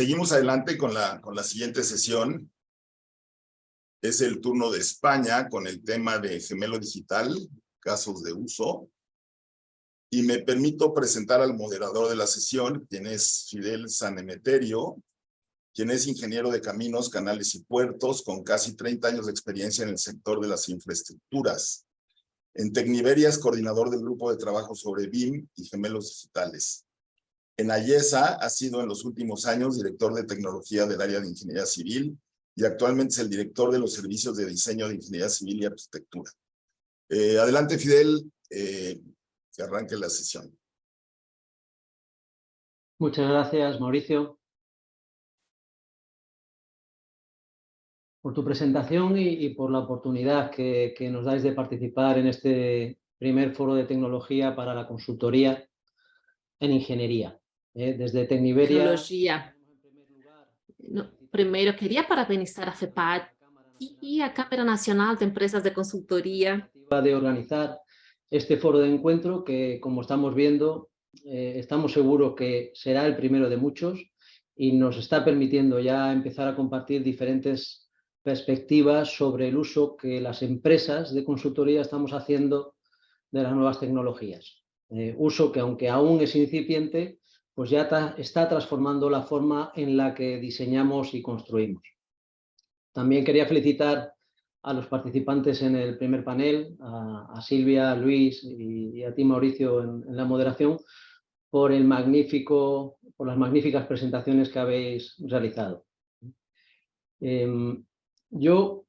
seguimos adelante con la siguiente sesión. Es el turno de España con el tema de gemelo digital, casos de uso. Y me permito presentar al moderador de la sesión, quien es Fidel San Emeterio, quien es ingeniero de caminos, canales y puertos, con casi 30 años de experiencia en el sector de las infraestructuras. En Tecniberia es coordinador del grupo de trabajo sobre BIM y gemelos digitales. En Ayesa ha sido en los últimos años director de tecnología del área de ingeniería civil y actualmente es el director de los servicios de diseño de ingeniería civil y arquitectura. Adelante, Fidel, que arranque la sesión. Muchas gracias, Mauricio, por tu presentación y por la oportunidad que nos dais de participar en este primer foro de tecnología para la consultoría en ingeniería. Desde Tecniberia... Tecnologia. Primeiro, eu queria parabenizar a FEPAD e a Câmara Nacional de Empresas de Consultoría de organizar este foro de encuentro que, como estamos viendo, estamos seguros que será el primero de muchos y nos está permitiendo ya empezar a compartir diferentes perspectivas sobre el uso que las empresas de consultoría estamos haciendo de las nuevas tecnologías. Uso que, aunque aún es incipiente, pues ya está transformando la forma en la que diseñamos y construimos. También quería felicitar a los participantes en el primer panel, a Silvia, a Luis y a ti, Mauricio, en la moderación, por las magníficas presentaciones que habéis realizado. Yo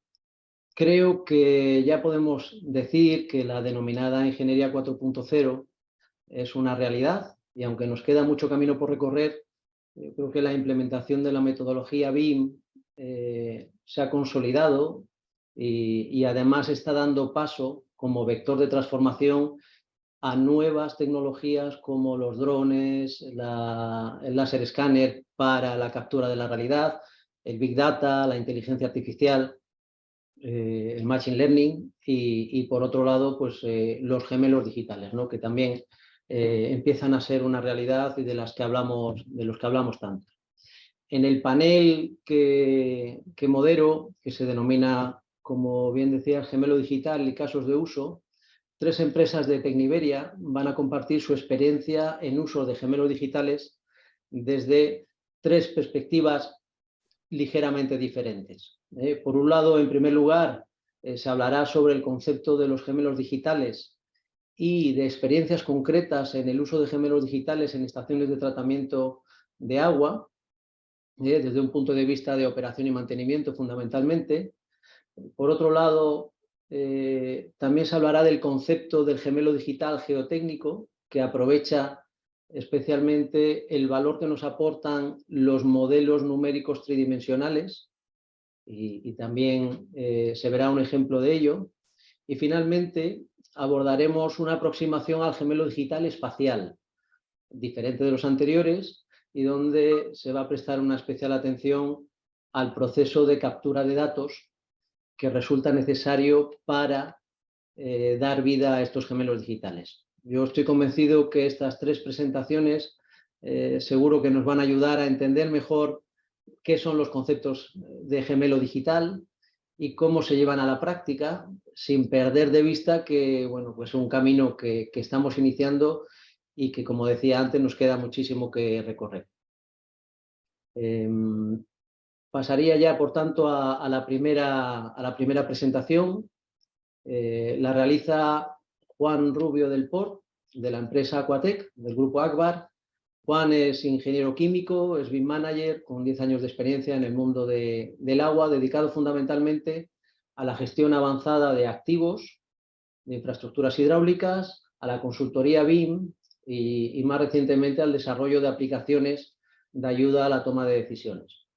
creo que ya podemos decir que la denominada Ingeniería 4.0 es una realidad y aunque nos queda mucho camino por recorrer, creo que la implementación de la metodología BIM se ha consolidado y además está dando paso como vector de transformación a nuevas tecnologías como los drones, el láser escáner para la captura de la realidad, el Big Data, la inteligencia artificial, el Machine Learning y por otro lado pues, los gemelos digitales, ¿no? Que también empiezan a ser una realidad y de los que hablamos tanto. En el panel que modero, que se denomina, como bien decía, gemelo digital y casos de uso, 3 empresas de Tecniberia van a compartir su experiencia en uso de gemelos digitales desde 3 perspectivas ligeramente diferentes. Por un lado, en primer lugar, se hablará sobre el concepto de los gemelos digitales y de experiencias concretas en el uso de gemelos digitales en estaciones de tratamiento de agua, desde un punto de vista de operación y mantenimiento fundamentalmente. Por otro lado, también se hablará del concepto del gemelo digital geotécnico, que aprovecha especialmente el valor que nos aportan los modelos numéricos tridimensionales y también se verá un ejemplo de ello. Y finalmente abordaremos una aproximación al gemelo digital espacial, diferente de los anteriores, y donde se va a prestar una especial atención al proceso de captura de datos que resulta necesario para dar vida a estos gemelos digitales. Yo estoy convencido que estas 3 presentaciones seguro que nos van a ayudar a entender mejor qué son los conceptos de gemelo digital y cómo se llevan a la práctica, sin perder de vista que, bueno, pues un camino que estamos iniciando y que, como decía antes, nos queda muchísimo que recorrer. Pasaría ya, por tanto, a la primera presentación. La realiza Juan Rubio del Port, de la empresa Aquatec, del grupo Akbar. Juan es ingeniero químico, es BIM manager, con 10 años de experiencia en el mundo del agua, dedicado fundamentalmente a la gestión avanzada de activos, de infraestructuras hidráulicas, a la consultoría BIM y más recientemente al desarrollo de aplicaciones de ayuda a la toma de decisiones.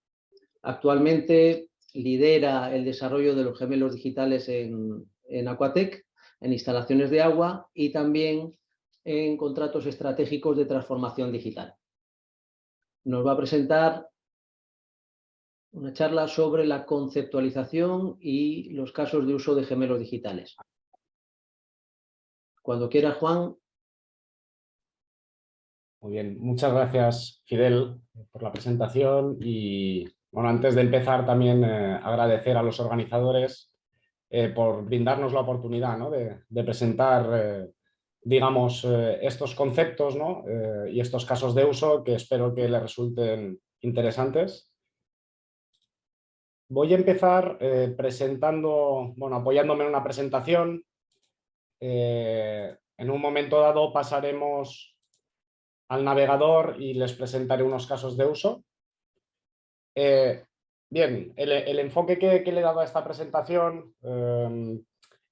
Actualmente lidera el desarrollo de los gemelos digitales en Aquatec, en instalaciones de agua y también en contratos estratégicos de transformación digital. Nos va a presentar una charla sobre la conceptualización y los casos de uso de gemelos digitales. Cuando quiera, Juan. Muy bien, muchas gracias, Fidel, por la presentación y, bueno, antes de empezar también agradecer a los organizadores por brindarnos la oportunidad, ¿no?, de presentar, digamos, estos conceptos, ¿no?, y estos casos de uso que espero que les resulten interesantes. Voy a empezar presentando, bueno, apoyándome en una presentación. En un momento dado pasaremos al navegador y les presentaré unos casos de uso. Bien, el enfoque que le he dado a esta presentación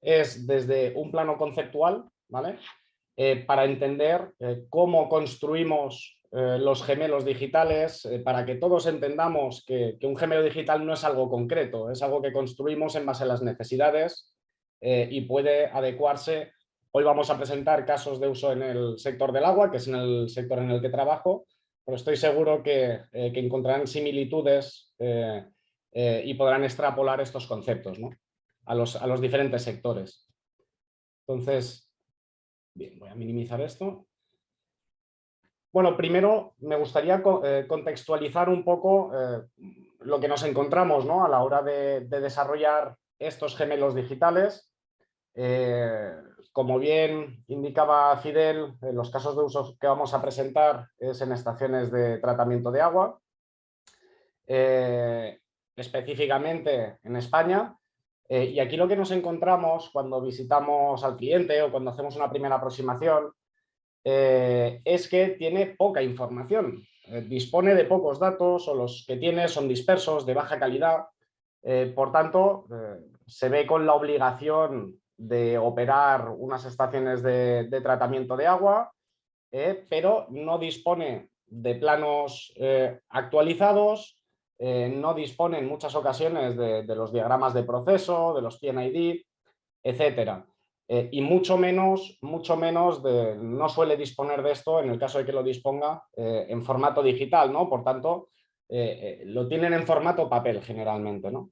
es desde un plano conceptual, ¿vale? Para entender cómo construimos los gemelos digitales, para que todos entendamos que un gemelo digital no es algo concreto, es algo que construimos en base a las necesidades y puede adecuarse. Hoy vamos a presentar casos de uso en el sector del agua, que es en el sector en el que trabajo, pero estoy seguro que encontrarán similitudes y podrán extrapolar estos conceptos, ¿no?, a los diferentes sectores. Entonces, bien, voy a minimizar esto. Bueno, primero me gustaría contextualizar un poco lo que nos encontramos, ¿no?, a la hora de desarrollar estos gemelos digitales. Como bien indicaba Fidel, los casos de uso que vamos a presentar es en estaciones de tratamiento de agua, específicamente en España. Y aquí lo que nos encontramos cuando visitamos al cliente o cuando hacemos una primera aproximación es que tiene poca información, dispone de pocos datos o los que tiene son dispersos, de baja calidad. Por tanto, se ve con la obligación de operar unas estaciones de tratamiento de agua, pero no dispone de planos actualizados, no dispone en muchas ocasiones de los diagramas de proceso, de los PNID, etcétera. Y mucho menos no suele disponer de esto en el caso de que lo disponga en formato digital, ¿no? Por tanto, lo tienen en formato papel generalmente, ¿no?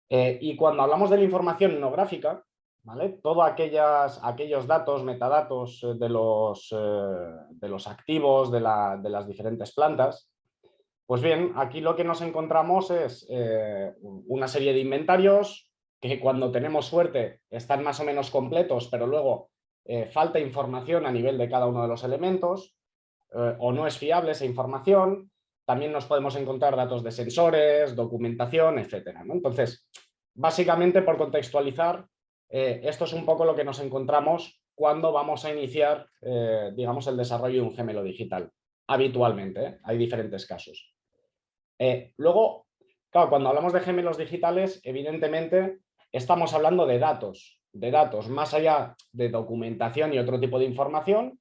Y cuando hablamos de la información no gráfica, ¿vale?, todos aquellos datos, metadatos de los activos de las diferentes plantas, pues bien, aquí lo que nos encontramos es una serie de inventarios que cuando tenemos suerte están más o menos completos, pero luego falta información a nivel de cada uno de los elementos o no es fiable esa información. También nos podemos encontrar datos de sensores, documentación, etcétera, ¿no? Entonces, básicamente, por contextualizar, esto es un poco lo que nos encontramos cuando vamos a iniciar, digamos, el desarrollo de un gemelo digital. Habitualmente, hay diferentes casos. Luego, claro, cuando hablamos de gemelos digitales, evidentemente estamos hablando de datos, más allá de documentación y otro tipo de información,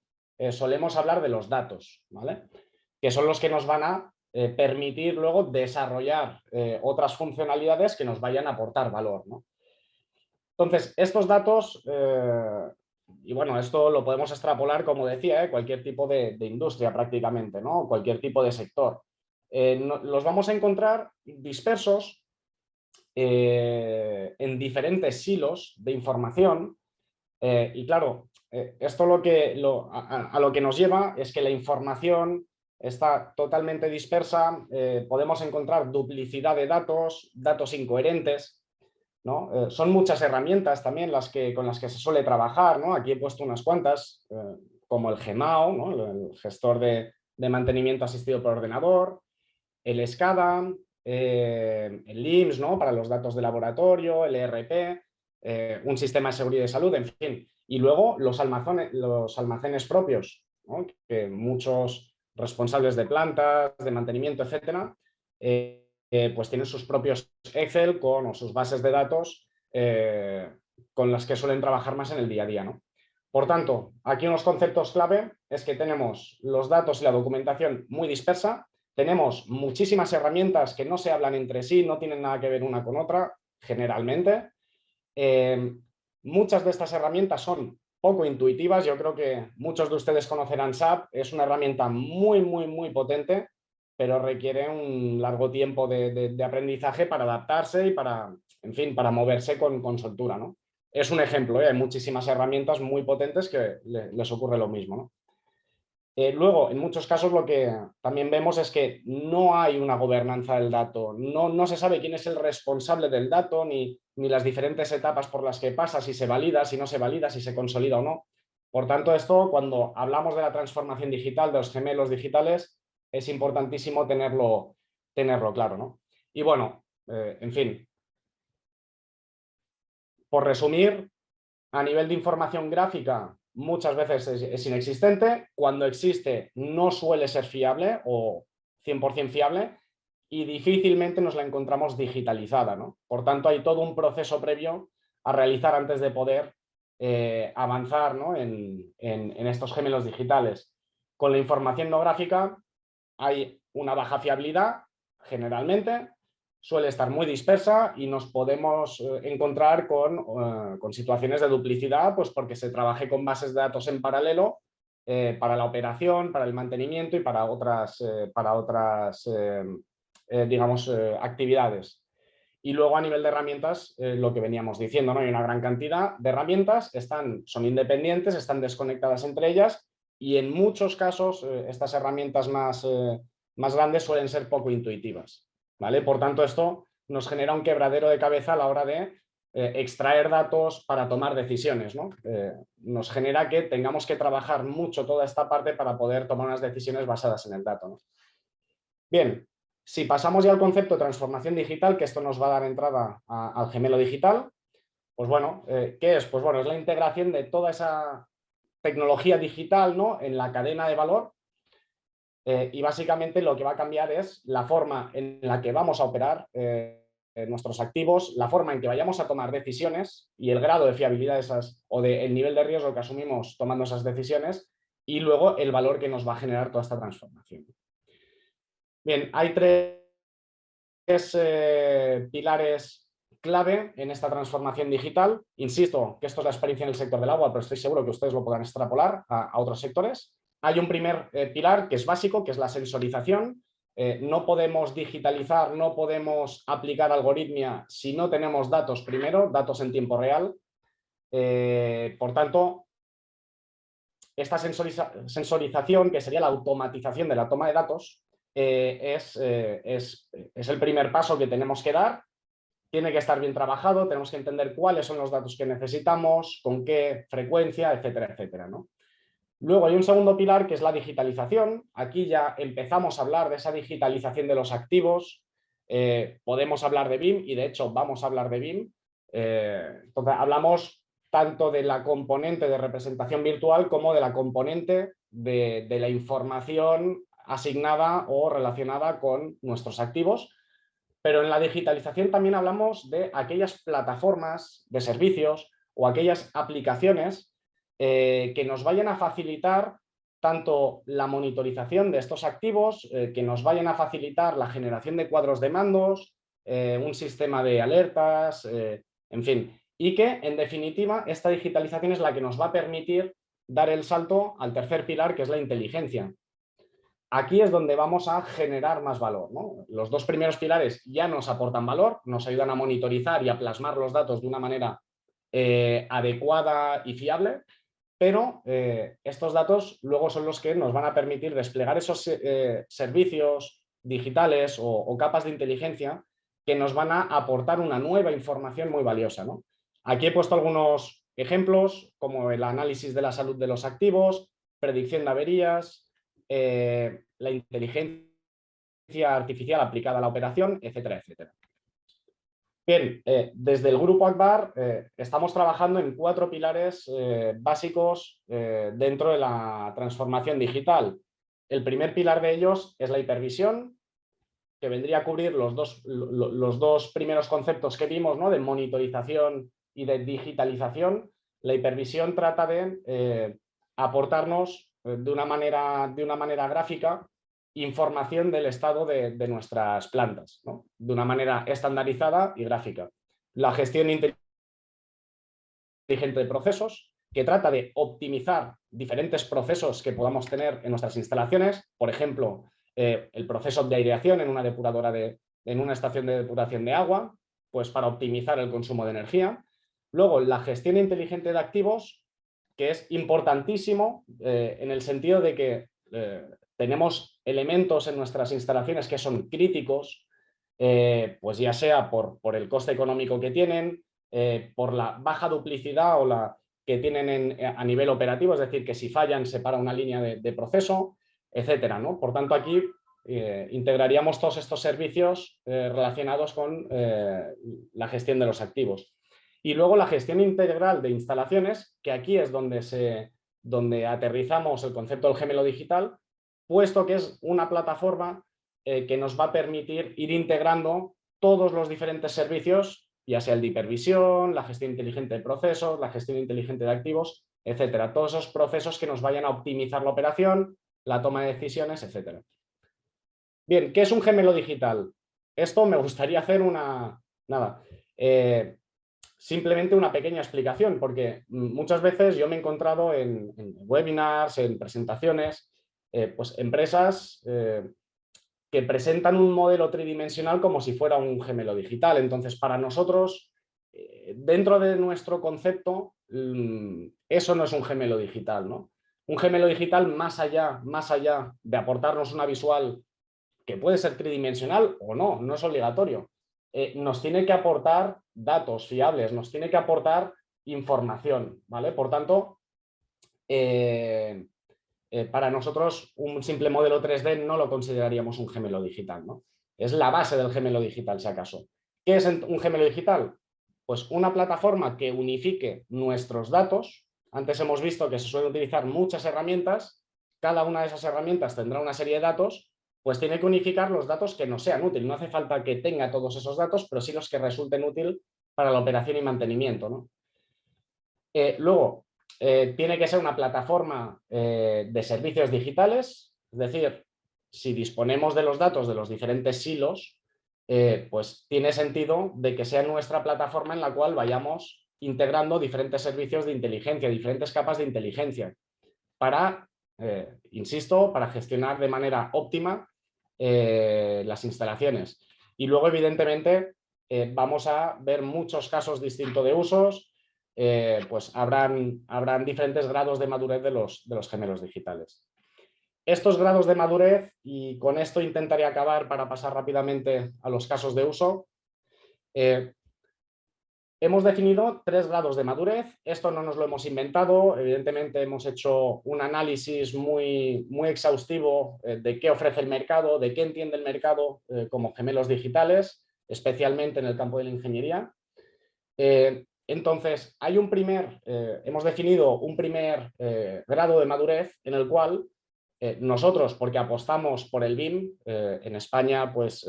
solemos hablar de los datos, ¿vale?, que son los que nos van a permitir luego desarrollar otras funcionalidades que nos vayan a aportar valor, ¿no? Entonces, estos datos, y bueno, esto lo podemos extrapolar, como decía, cualquier tipo de industria prácticamente, ¿no?, cualquier tipo de sector. Los vamos a encontrar dispersos en diferentes silos de información y claro, esto a lo que nos lleva es que la información está totalmente dispersa, podemos encontrar duplicidad de datos, datos incoherentes, ¿no? Son muchas herramientas también con las que se suele trabajar, ¿no? Aquí he puesto unas cuantas, como el GEMAO, ¿no?, el gestor de mantenimiento asistido por ordenador, el SCADA, el LIMS, ¿no?, para los datos de laboratorio, el ERP, un sistema de seguridad y salud, en fin. Y luego los almacenes propios, ¿no?, que muchos responsables de plantas, de mantenimiento, etcétera, pues tienen sus propios Excel o sus bases de datos con las que suelen trabajar más en el día a día, ¿no? Por tanto, aquí unos conceptos clave es que tenemos los datos y la documentación muy dispersa, tenemos muchísimas herramientas que no se hablan entre sí, no tienen nada que ver una con otra, generalmente. Muchas de estas herramientas son poco intuitivas, yo creo que muchos de ustedes conocerán SAP, es una herramienta muy potente, pero requiere un largo tiempo de aprendizaje para adaptarse y para, en fin, para moverse con soltura, ¿no? Es un ejemplo, hay muchísimas herramientas muy potentes que les ocurre lo mismo, ¿no? Luego, en muchos casos lo que también vemos es que no hay una gobernanza del dato, no se sabe quién es el responsable del dato, ni las diferentes etapas por las que pasa, si se valida, si no se valida, si se consolida o no. Por tanto, esto, cuando hablamos de la transformación digital, de los gemelos digitales, es importantísimo tenerlo claro, ¿no? Y bueno, en fin, por resumir, a nivel de información gráfica, muchas veces es inexistente. Cuando existe, no suele ser fiable o 100% fiable y difícilmente nos la encontramos digitalizada, ¿no? Por tanto, hay todo un proceso previo a realizar antes de poder avanzar, ¿no? en estos gemelos digitales. Con la información no gráfica hay una baja fiabilidad, generalmente, suele estar muy dispersa y nos podemos encontrar con situaciones de duplicidad, pues porque se trabaje con bases de datos en paralelo para la operación, para el mantenimiento y para otras digamos, actividades. Y luego a nivel de herramientas, lo que veníamos diciendo, ¿no? Hay una gran cantidad de herramientas, son independientes, están desconectadas entre ellas y en muchos casos estas herramientas más grandes suelen ser poco intuitivas, ¿vale? Por tanto, esto nos genera un quebradero de cabeza a la hora de extraer datos para tomar decisiones, ¿no? Nos genera que tengamos que trabajar mucho toda esta parte para poder tomar unas decisiones basadas en el dato, ¿no? Bien, si pasamos ya al concepto de transformación digital, que esto nos va a dar entrada al gemelo digital, pues bueno, ¿qué es? Pues bueno, es la integración de toda esa tecnología digital, ¿no? En la cadena de valor. Y básicamente lo que va a cambiar es la forma en la que vamos a operar nuestros activos, la forma en que vayamos a tomar decisiones y el grado de fiabilidad de esas o el nivel de riesgo que asumimos tomando esas decisiones y luego el valor que nos va a generar toda esta transformación. Bien, hay tres pilares clave en esta transformación digital. Insisto que esto es la experiencia en el sector del agua, pero estoy seguro que ustedes lo podrán extrapolar a otros sectores. Hay un primer pilar que es básico, que es la sensorización. No podemos digitalizar, no podemos aplicar algoritmia si no tenemos datos primero, datos en tiempo real. Por tanto, esta sensorización, que sería la automatización de la toma de datos, es el primer paso que tenemos que dar. Tiene que estar bien trabajado, tenemos que entender cuáles son los datos que necesitamos, con qué frecuencia, etcétera, etcétera, ¿no? Luego hay un segundo pilar que es la digitalización. Aquí ya empezamos a hablar de esa digitalización de los activos. Podemos hablar de BIM y de hecho vamos a hablar de BIM. Entonces hablamos tanto de la componente de representación virtual como de la componente de la información asignada o relacionada con nuestros activos. Pero en la digitalización también hablamos de aquellas plataformas de servicios o aquellas aplicaciones que nos vayan a facilitar tanto la monitorización de estos activos, que nos vayan a facilitar la generación de cuadros de mandos, un sistema de alertas, en fin, y que en definitiva esta digitalización es la que nos va a permitir dar el salto al tercer pilar, que es la inteligencia. Aquí es donde vamos a generar más valor, ¿no? Los dos primeros pilares ya nos aportan valor, nos ayudan a monitorizar y a plasmar los datos de una manera adecuada y fiable, pero estos datos luego son los que nos van a permitir desplegar esos servicios digitales o capas de inteligencia que nos van a aportar una nueva información muy valiosa, ¿no? Aquí he puesto algunos ejemplos, como el análisis de la salud de los activos, predicción de averías, la inteligencia artificial aplicada a la operación, etcétera, etcétera. Bien, desde el Grupo Agbar estamos trabajando en 4 pilares básicos dentro de la transformación digital. El primer pilar de ellos es la hipervisión, que vendría a cubrir los dos primeros conceptos que vimos, ¿no? De monitorización y de digitalización. La hipervisión trata de aportarnos de una manera gráfica información del estado de nuestras plantas, ¿no? De una manera estandarizada y gráfica. La gestión inteligente de procesos, que trata de optimizar diferentes procesos que podamos tener en nuestras instalaciones, por ejemplo, el proceso de aireación en una estación de depuración de agua, pues para optimizar el consumo de energía. Luego, la gestión inteligente de activos, que es importantísimo en el sentido de que tenemos elementos en nuestras instalaciones que son críticos, pues ya sea por el coste económico que tienen, por la baja duplicidad o la que tienen a nivel operativo, es decir, que si fallan se para una línea de proceso, etcétera, ¿no? Por tanto, aquí integraríamos todos estos servicios relacionados con la gestión de los activos. Y luego la gestión integral de instalaciones, que aquí es donde aterrizamos el concepto del gemelo digital, puesto que es una plataforma que nos va a permitir ir integrando todos los diferentes servicios, ya sea el de hipervisión, la gestión inteligente de procesos, la gestión inteligente de activos, etcétera. Todos esos procesos que nos vayan a optimizar la operación, la toma de decisiones, etcétera. Bien, ¿qué es un gemelo digital? Esto me gustaría hacer simplemente una pequeña explicación, porque muchas veces yo me he encontrado en webinars, en presentaciones, pues empresas que presentan un modelo tridimensional como si fuera un gemelo digital. Entonces, para nosotros, dentro de nuestro concepto, eso no es un gemelo digital, ¿no? Un gemelo digital, más allá de aportarnos una visual que puede ser tridimensional o no, no es obligatorio, nos tiene que aportar datos fiables, nos tiene que aportar información, ¿vale? Por tanto, para nosotros un simple modelo 3D no lo consideraríamos un gemelo digital, ¿no? Es la base del gemelo digital, si acaso. ¿Qué es un gemelo digital? Pues una plataforma que unifique nuestros datos. Antes hemos visto que se suelen utilizar muchas herramientas, cada una de esas herramientas tendrá una serie de datos, pues tiene que unificar los datos que nos sean útiles. No hace falta que tenga todos esos datos, pero sí los que resulten útiles para la operación y mantenimiento, ¿no? Luego, tiene que ser una plataforma de servicios digitales, es decir, si disponemos de los datos de los diferentes silos, pues tiene sentido de que sea nuestra plataforma en la cual vayamos integrando diferentes servicios de inteligencia, diferentes capas de inteligencia, para, insisto, para gestionar de manera óptima las instalaciones. Y luego, evidentemente, vamos a ver muchos casos distintos de usos, pues habrán diferentes grados de madurez de los gemelos digitales. Estos grados de madurez, y con esto intentaré acabar para pasar rápidamente a los casos de uso, hemos definido 3 grados de madurez. Esto no nos lo hemos inventado, evidentemente hemos hecho un análisis muy exhaustivo de qué ofrece el mercado, de qué entiende el mercado como gemelos digitales, especialmente en el campo de la ingeniería. Entonces, hemos definido un primer grado de madurez en el cual nosotros, porque apostamos por el BIM, en España, pues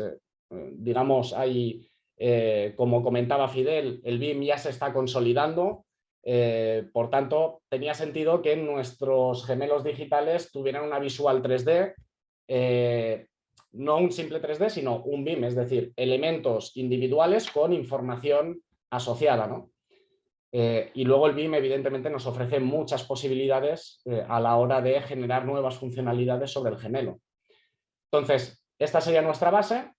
digamos, hay... como comentaba Fidel, el BIM ya se está consolidando, por tanto, tenía sentido que nuestros gemelos digitales tuvieran una visual 3D, no un simple 3D, sino un BIM, es decir, elementos individuales con información asociada, ¿no? Y luego el BIM, evidentemente, nos ofrece muchas posibilidades a la hora de generar nuevas funcionalidades sobre el gemelo. Entonces, esta sería nuestra base.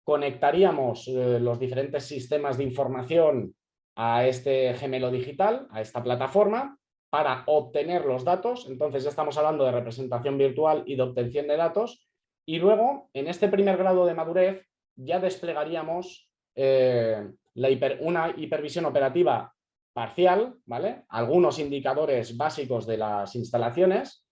Conectaríamos los diferentes sistemas de información a este gemelo digital, a esta plataforma, para obtener los datos. Entonces ya estamos hablando de representación virtual y de obtención de datos. Y luego, en este primer grado de madurez, ya desplegaríamos una hipervisión operativa parcial, ¿vale? Algunos indicadores básicos de las instalaciones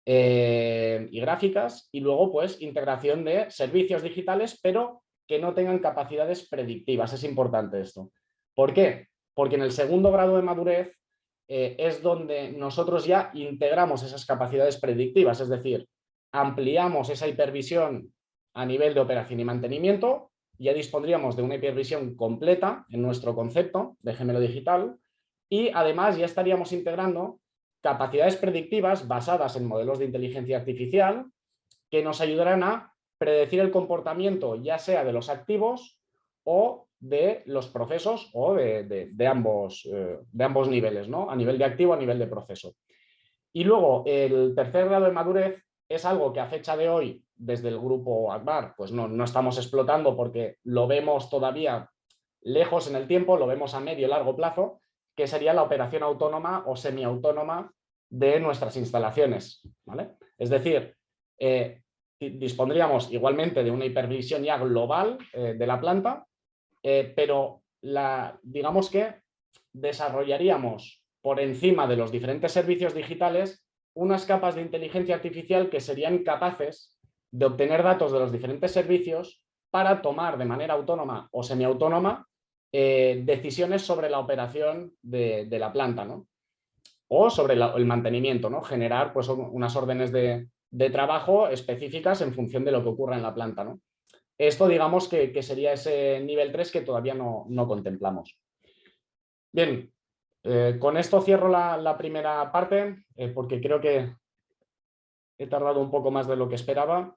y gráficas, y luego pues integración de servicios digitales, pero que no tengan capacidades predictivas. Es importante esto. ¿Por qué? Porque en el segundo grado de madurez es donde nosotros ya integramos esas capacidades predictivas, es decir, ampliamos esa hipervisión a nivel de operación y mantenimiento, ya dispondríamos de una hipervisión completa en nuestro concepto de gemelo digital, y además ya estaríamos integrando capacidades predictivas basadas en modelos de inteligencia artificial que nos ayudarán a predecir el comportamiento ya sea de los activos o de los procesos o de ambos niveles, ¿no? A nivel de activo, a nivel de proceso. Y luego el tercer grado de madurez es algo que a fecha de hoy desde el grupo Akbar pues no estamos explotando porque lo vemos todavía lejos en el tiempo, lo vemos a medio y largo plazo, que sería la operación autónoma o semiautónoma de nuestras instalaciones, ¿vale? Es decir, Dispondríamos igualmente de una hipervisión ya global de la planta, pero digamos que desarrollaríamos por encima de los diferentes servicios digitales unas capas de inteligencia artificial que serían capaces de obtener datos de los diferentes servicios para tomar de manera autónoma o semiautónoma decisiones sobre la operación de la planta, ¿no? O sobre el mantenimiento, ¿no? Generar pues, unas órdenes de trabajo específicas en función de lo que ocurra en la planta, ¿no? Esto digamos que sería ese nivel 3 que todavía no contemplamos. Bien, con esto cierro la primera parte porque creo que he tardado un poco más de lo que esperaba.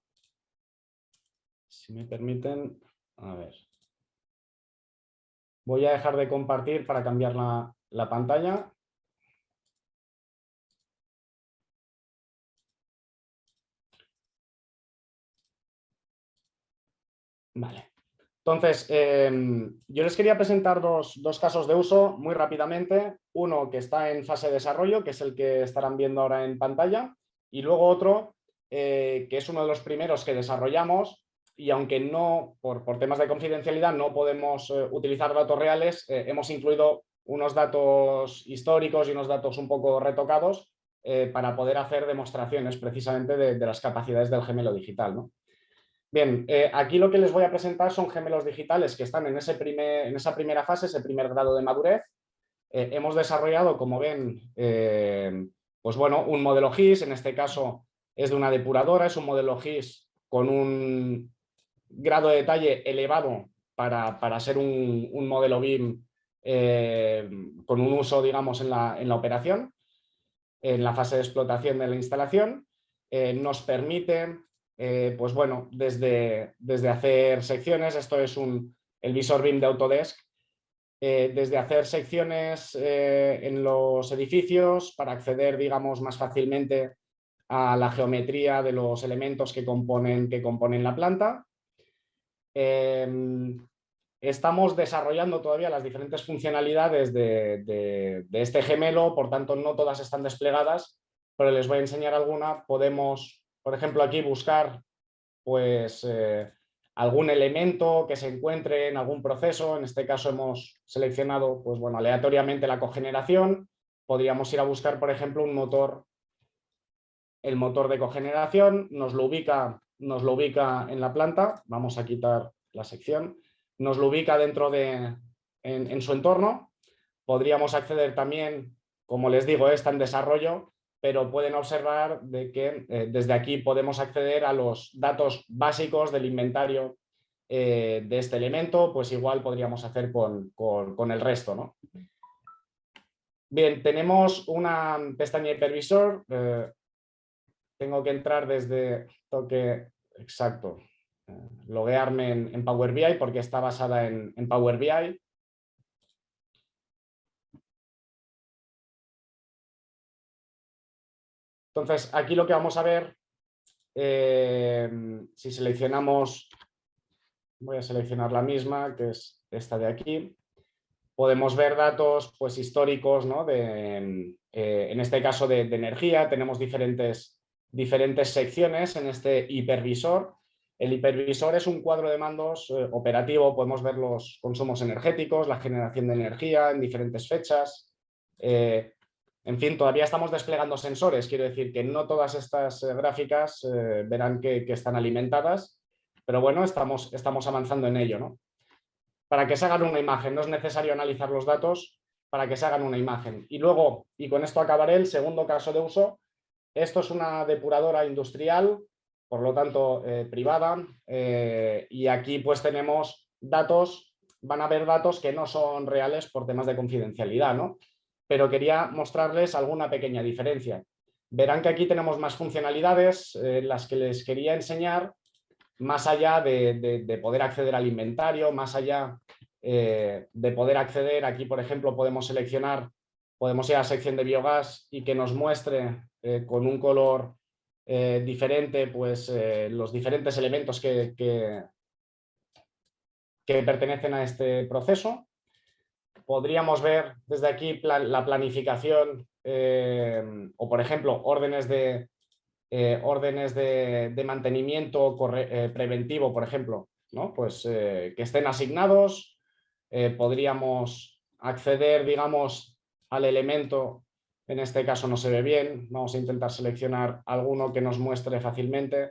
Si me permiten, a ver. Voy a dejar de compartir para cambiar la pantalla. Vale. Entonces, yo les quería presentar dos casos de uso muy rápidamente. Uno que está en fase de desarrollo, que es el que estarán viendo ahora en pantalla, y luego otro que es uno de los primeros que desarrollamos y aunque no, por temas de confidencialidad, no podemos utilizar datos reales, hemos incluido unos datos históricos y unos datos un poco retocados para poder hacer demostraciones precisamente de las capacidades del gemelo digital, ¿no? Bien, aquí lo que les voy a presentar son gemelos digitales que están en esa primera fase, ese primer grado de madurez. Hemos desarrollado, como ven, pues bueno, un modelo GIS, en este caso es de una depuradora, es un modelo GIS con un grado de detalle elevado para ser un modelo BIM con un uso, digamos, en la operación, en la fase de explotación de la instalación. Nos permite pues bueno, desde hacer secciones, esto es el visor BIM de Autodesk, desde hacer secciones en los edificios para acceder, digamos, más fácilmente a la geometría de los elementos que componen la planta. Estamos desarrollando todavía las diferentes funcionalidades de este gemelo, por tanto no todas están desplegadas, pero les voy a enseñar alguna. Podemos, por ejemplo, aquí buscar pues, algún elemento que se encuentre en algún proceso. En este caso hemos seleccionado pues, bueno, aleatoriamente la cogeneración. Podríamos ir a buscar, por ejemplo, el motor de cogeneración, nos lo ubica en la planta. Vamos a quitar la sección. Nos lo ubica dentro en su entorno. Podríamos acceder también, como les digo, está en desarrollo, pero pueden observar de que desde aquí podemos acceder a los datos básicos del inventario de este elemento, pues igual podríamos hacer con el resto, ¿no? Bien, tenemos una pestaña hipervisor. Tengo que entrar desde toque exacto, loguearme en Power BI porque está basada en Power BI. Entonces, aquí lo que vamos a ver, si seleccionamos, voy a seleccionar la misma, que es esta de aquí, podemos ver datos pues, históricos, ¿no? En este caso de energía. Tenemos diferentes secciones en este hipervisor. El hipervisor es un cuadro de mandos operativo, podemos ver los consumos energéticos, la generación de energía en diferentes fechas. En fin, todavía estamos desplegando sensores, quiero decir que no todas estas gráficas verán que están alimentadas, pero bueno, estamos avanzando en ello, ¿no? Para que se hagan una imagen, no es necesario analizar los datos para que se hagan una imagen. Y luego, y con esto acabaré, el segundo caso de uso. Esto es una depuradora industrial, por lo tanto privada, y aquí pues tenemos datos, van a haber datos que no son reales por temas de confidencialidad, ¿no? Pero quería mostrarles alguna pequeña diferencia. Verán que aquí tenemos más funcionalidades, las que les quería enseñar, más allá de poder acceder al inventario, más allá de poder acceder, aquí por ejemplo podemos seleccionar, podemos ir a la sección de biogás y que nos muestre con un color diferente pues los diferentes elementos que pertenecen a este proceso. Podríamos ver desde aquí la planificación o por ejemplo órdenes de órdenes de mantenimiento preventivo, por ejemplo, ¿no? Pues que estén asignados, podríamos acceder, digamos, al elemento. En este caso no se ve bien, vamos a intentar seleccionar alguno que nos muestre fácilmente,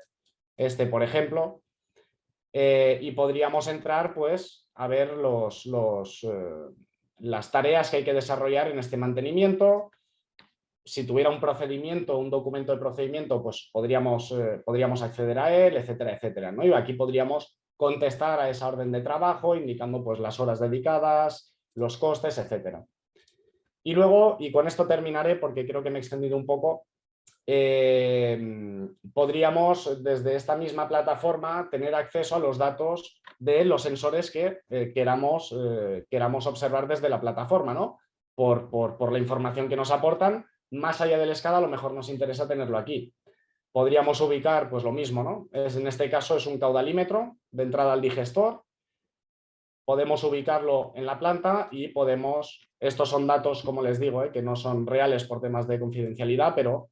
este por ejemplo, y podríamos entrar pues a ver las tareas que hay que desarrollar en este mantenimiento. Si tuviera un procedimiento, un documento de procedimiento, pues podríamos acceder a él, etcétera, etcétera, ¿no? Y aquí podríamos contestar a esa orden de trabajo indicando pues las horas dedicadas, los costes, etcétera. Y luego, y con esto terminaré porque creo que me he extendido un poco, podríamos desde esta misma plataforma tener acceso a los datos de los sensores que queramos observar desde la plataforma, ¿no? Por la información que nos aportan. Más allá del SCADA, a lo mejor nos interesa tenerlo aquí. Podríamos ubicar pues lo mismo, ¿no? En este caso es un caudalímetro de entrada al digestor. Podemos ubicarlo en la planta y estos son datos, como les digo, que no son reales por temas de confidencialidad, pero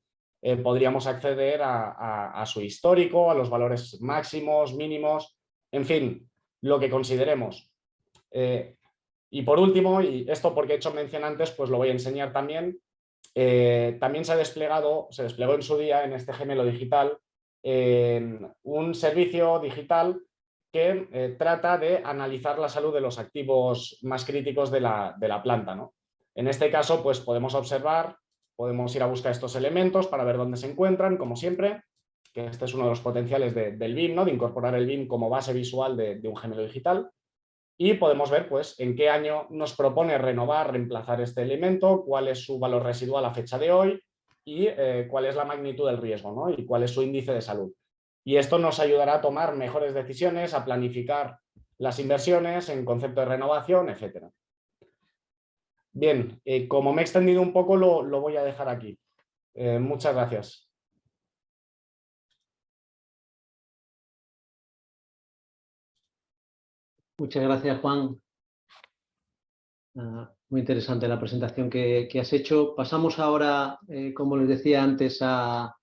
podríamos acceder a su histórico, a los valores máximos, mínimos, en fin, lo que consideremos. Y por último, y esto porque he hecho mención antes, pues lo voy a enseñar también. También se desplegó en su día en este gemelo digital un servicio digital que trata de analizar la salud de los activos más críticos de la planta, ¿no? En este caso, pues podemos observar, podemos ir a buscar estos elementos para ver dónde se encuentran, como siempre, que este es uno de los potenciales del BIM, ¿no? De incorporar el BIM como base visual de un gemelo digital. Y podemos ver pues, en qué año nos propone renovar, reemplazar este elemento, cuál es su valor residual a fecha de hoy y cuál es la magnitud del riesgo, ¿no? Y cuál es su índice de salud. Y esto nos ayudará a tomar mejores decisiones, a planificar las inversiones en concepto de renovación, etc. Bien, como me he extendido un poco, lo voy a dejar aquí. Muchas gracias. Muchas gracias, Juan. Muy interesante la presentación que has hecho. Pasamos ahora, como les decía antes, a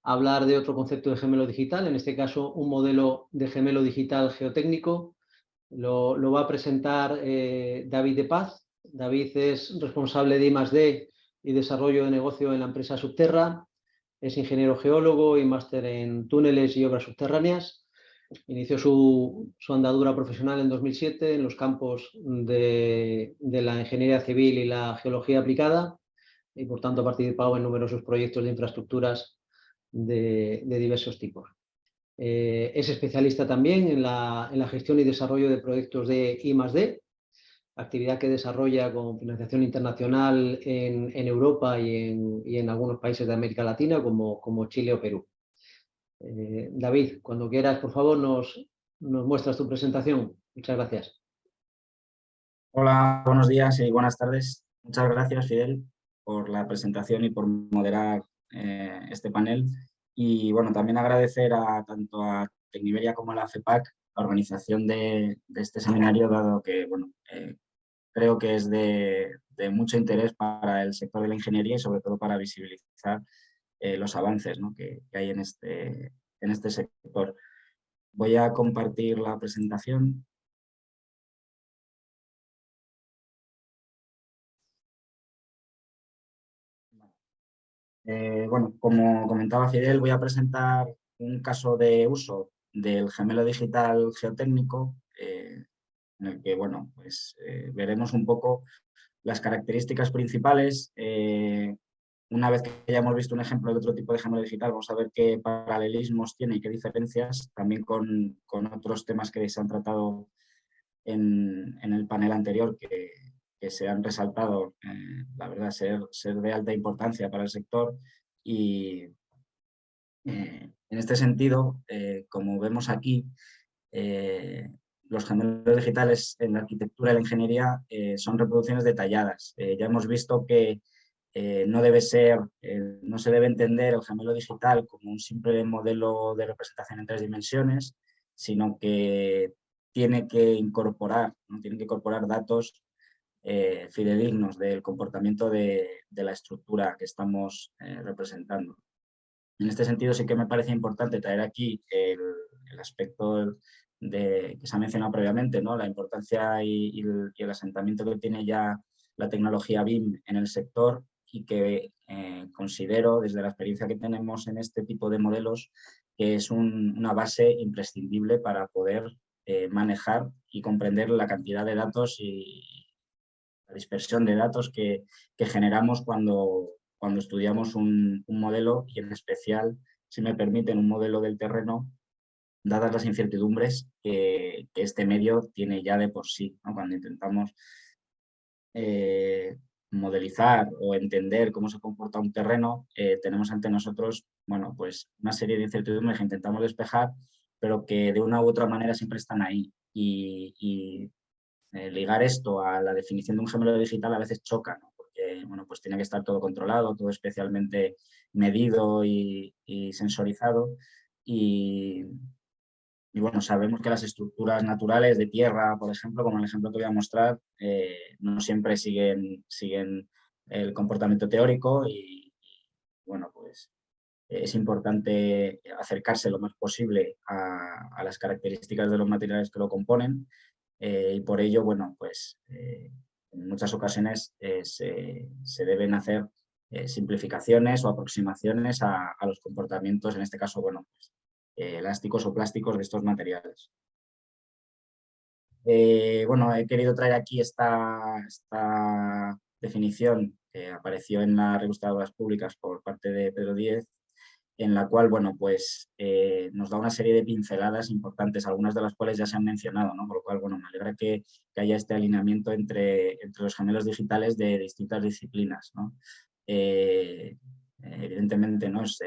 hablar de otro concepto de gemelo digital, en este caso un modelo de gemelo digital geotécnico. Lo va a presentar David de Paz. David es responsable de I+D y desarrollo de negocio en la empresa Subterra. Es ingeniero geólogo y máster en túneles y obras subterráneas. Inició su andadura profesional en 2007 en los campos de la ingeniería civil y la geología aplicada y por tanto ha participado en numerosos proyectos de infraestructuras de diversos tipos. Es especialista también en la gestión y desarrollo de proyectos de I+D, actividad que desarrolla con financiación internacional en Europa y en algunos países de América Latina como Chile o Perú. David, cuando quieras, por favor, nos muestras tu presentación. Muchas gracias. Hola, buenos días y buenas tardes. Muchas gracias, Fidel, por la presentación y por moderar este panel. Y bueno, también agradecer tanto a Tecniberia como a la FEPAC la organización de este seminario, dado que bueno, creo que es de mucho interés para el sector de la ingeniería y sobre todo para visibilizar los avances, ¿no? que hay en este sector. Voy a compartir la presentación. Bueno, como comentaba Fidel, voy a presentar un caso de uso del gemelo digital geotécnico, en el que bueno, pues, veremos un poco las características principales. Una vez que ya hemos visto un ejemplo de otro tipo de gemelo digital, vamos a ver qué paralelismos tiene y qué diferencias, también con otros temas que se han tratado en el panel anterior que se han resaltado, la verdad, ser de alta importancia para el sector. Y en este sentido, como vemos aquí, los gemelos digitales en la arquitectura y la ingeniería son reproducciones detalladas. Ya hemos visto que no se debe entender el gemelo digital como un simple modelo de representación en 3 dimensiones, sino que tiene que incorporar datos fidedignos del comportamiento de la estructura que estamos representando. En este sentido sí que me parece importante traer aquí el aspecto que se ha mencionado previamente, ¿no? La importancia y el asentamiento que tiene ya la tecnología BIM en el sector, y que considero, desde la experiencia que tenemos en este tipo de modelos, que es una base imprescindible para poder manejar y comprender la cantidad de datos y la dispersión de datos que generamos cuando estudiamos un modelo, y en especial, si me permiten, un modelo del terreno, dadas las incertidumbres que este medio tiene ya de por sí, ¿no? Cuando intentamos modelizar o entender cómo se comporta un terreno, tenemos ante nosotros, bueno, pues una serie de incertidumbres que intentamos despejar, pero que de una u otra manera siempre están ahí. Y ligar esto a la definición de un gemelo digital a veces choca, ¿no? Porque, bueno, pues tiene que estar todo controlado, todo especialmente medido y sensorizado. Y bueno, sabemos que las estructuras naturales de tierra, por ejemplo, como el ejemplo que voy a mostrar, no siempre siguen el comportamiento teórico, y bueno, pues es importante acercarse lo más posible a las características de los materiales que lo componen, y por ello, bueno, pues en muchas ocasiones se deben hacer simplificaciones o aproximaciones a los comportamientos, en este caso, bueno, pues, elásticos o plásticos de estos materiales. Bueno, he querido traer aquí esta definición que apareció en la revista de Obras Públicas por parte de Pedro Díez, en la cual, bueno, pues nos da una serie de pinceladas importantes, algunas de las cuales ya se han mencionado, ¿no? Por lo cual, bueno, me alegra que haya este alineamiento entre los gemelos digitales de distintas disciplinas, ¿no? Evidentemente, ¿no? Es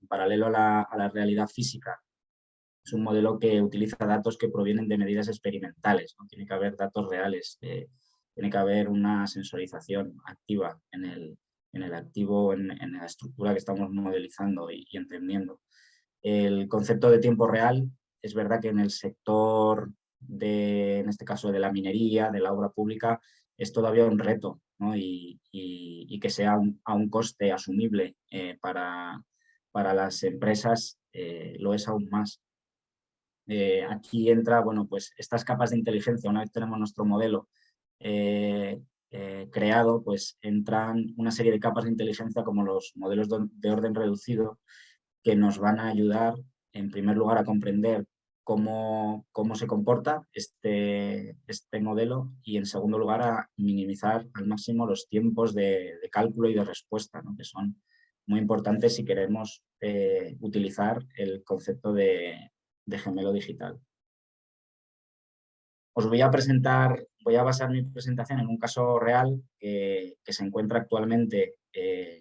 paralelo a la realidad física. Es un modelo que utiliza datos que provienen de medidas experimentales, ¿no? Tiene que haber datos reales, tiene que haber una sensorización activa en el activo, en la estructura que estamos modelizando y entendiendo. El concepto de tiempo real, es verdad que en el sector, en este caso de la minería, de la obra pública, es todavía un reto, ¿no? Y que sea a un coste asumible para las empresas, lo es aún más. Aquí entra, bueno, pues estas capas de inteligencia. Una vez tenemos nuestro modelo creado, pues entran una serie de capas de inteligencia, como los modelos de orden reducido, que nos van a ayudar, en primer lugar, a comprender cómo se comporta este modelo, y en segundo lugar a minimizar al máximo los tiempos de cálculo y de respuesta, ¿no? Que son muy importantes si queremos utilizar el concepto de gemelo digital. Os voy a basar mi presentación en un caso real que se encuentra actualmente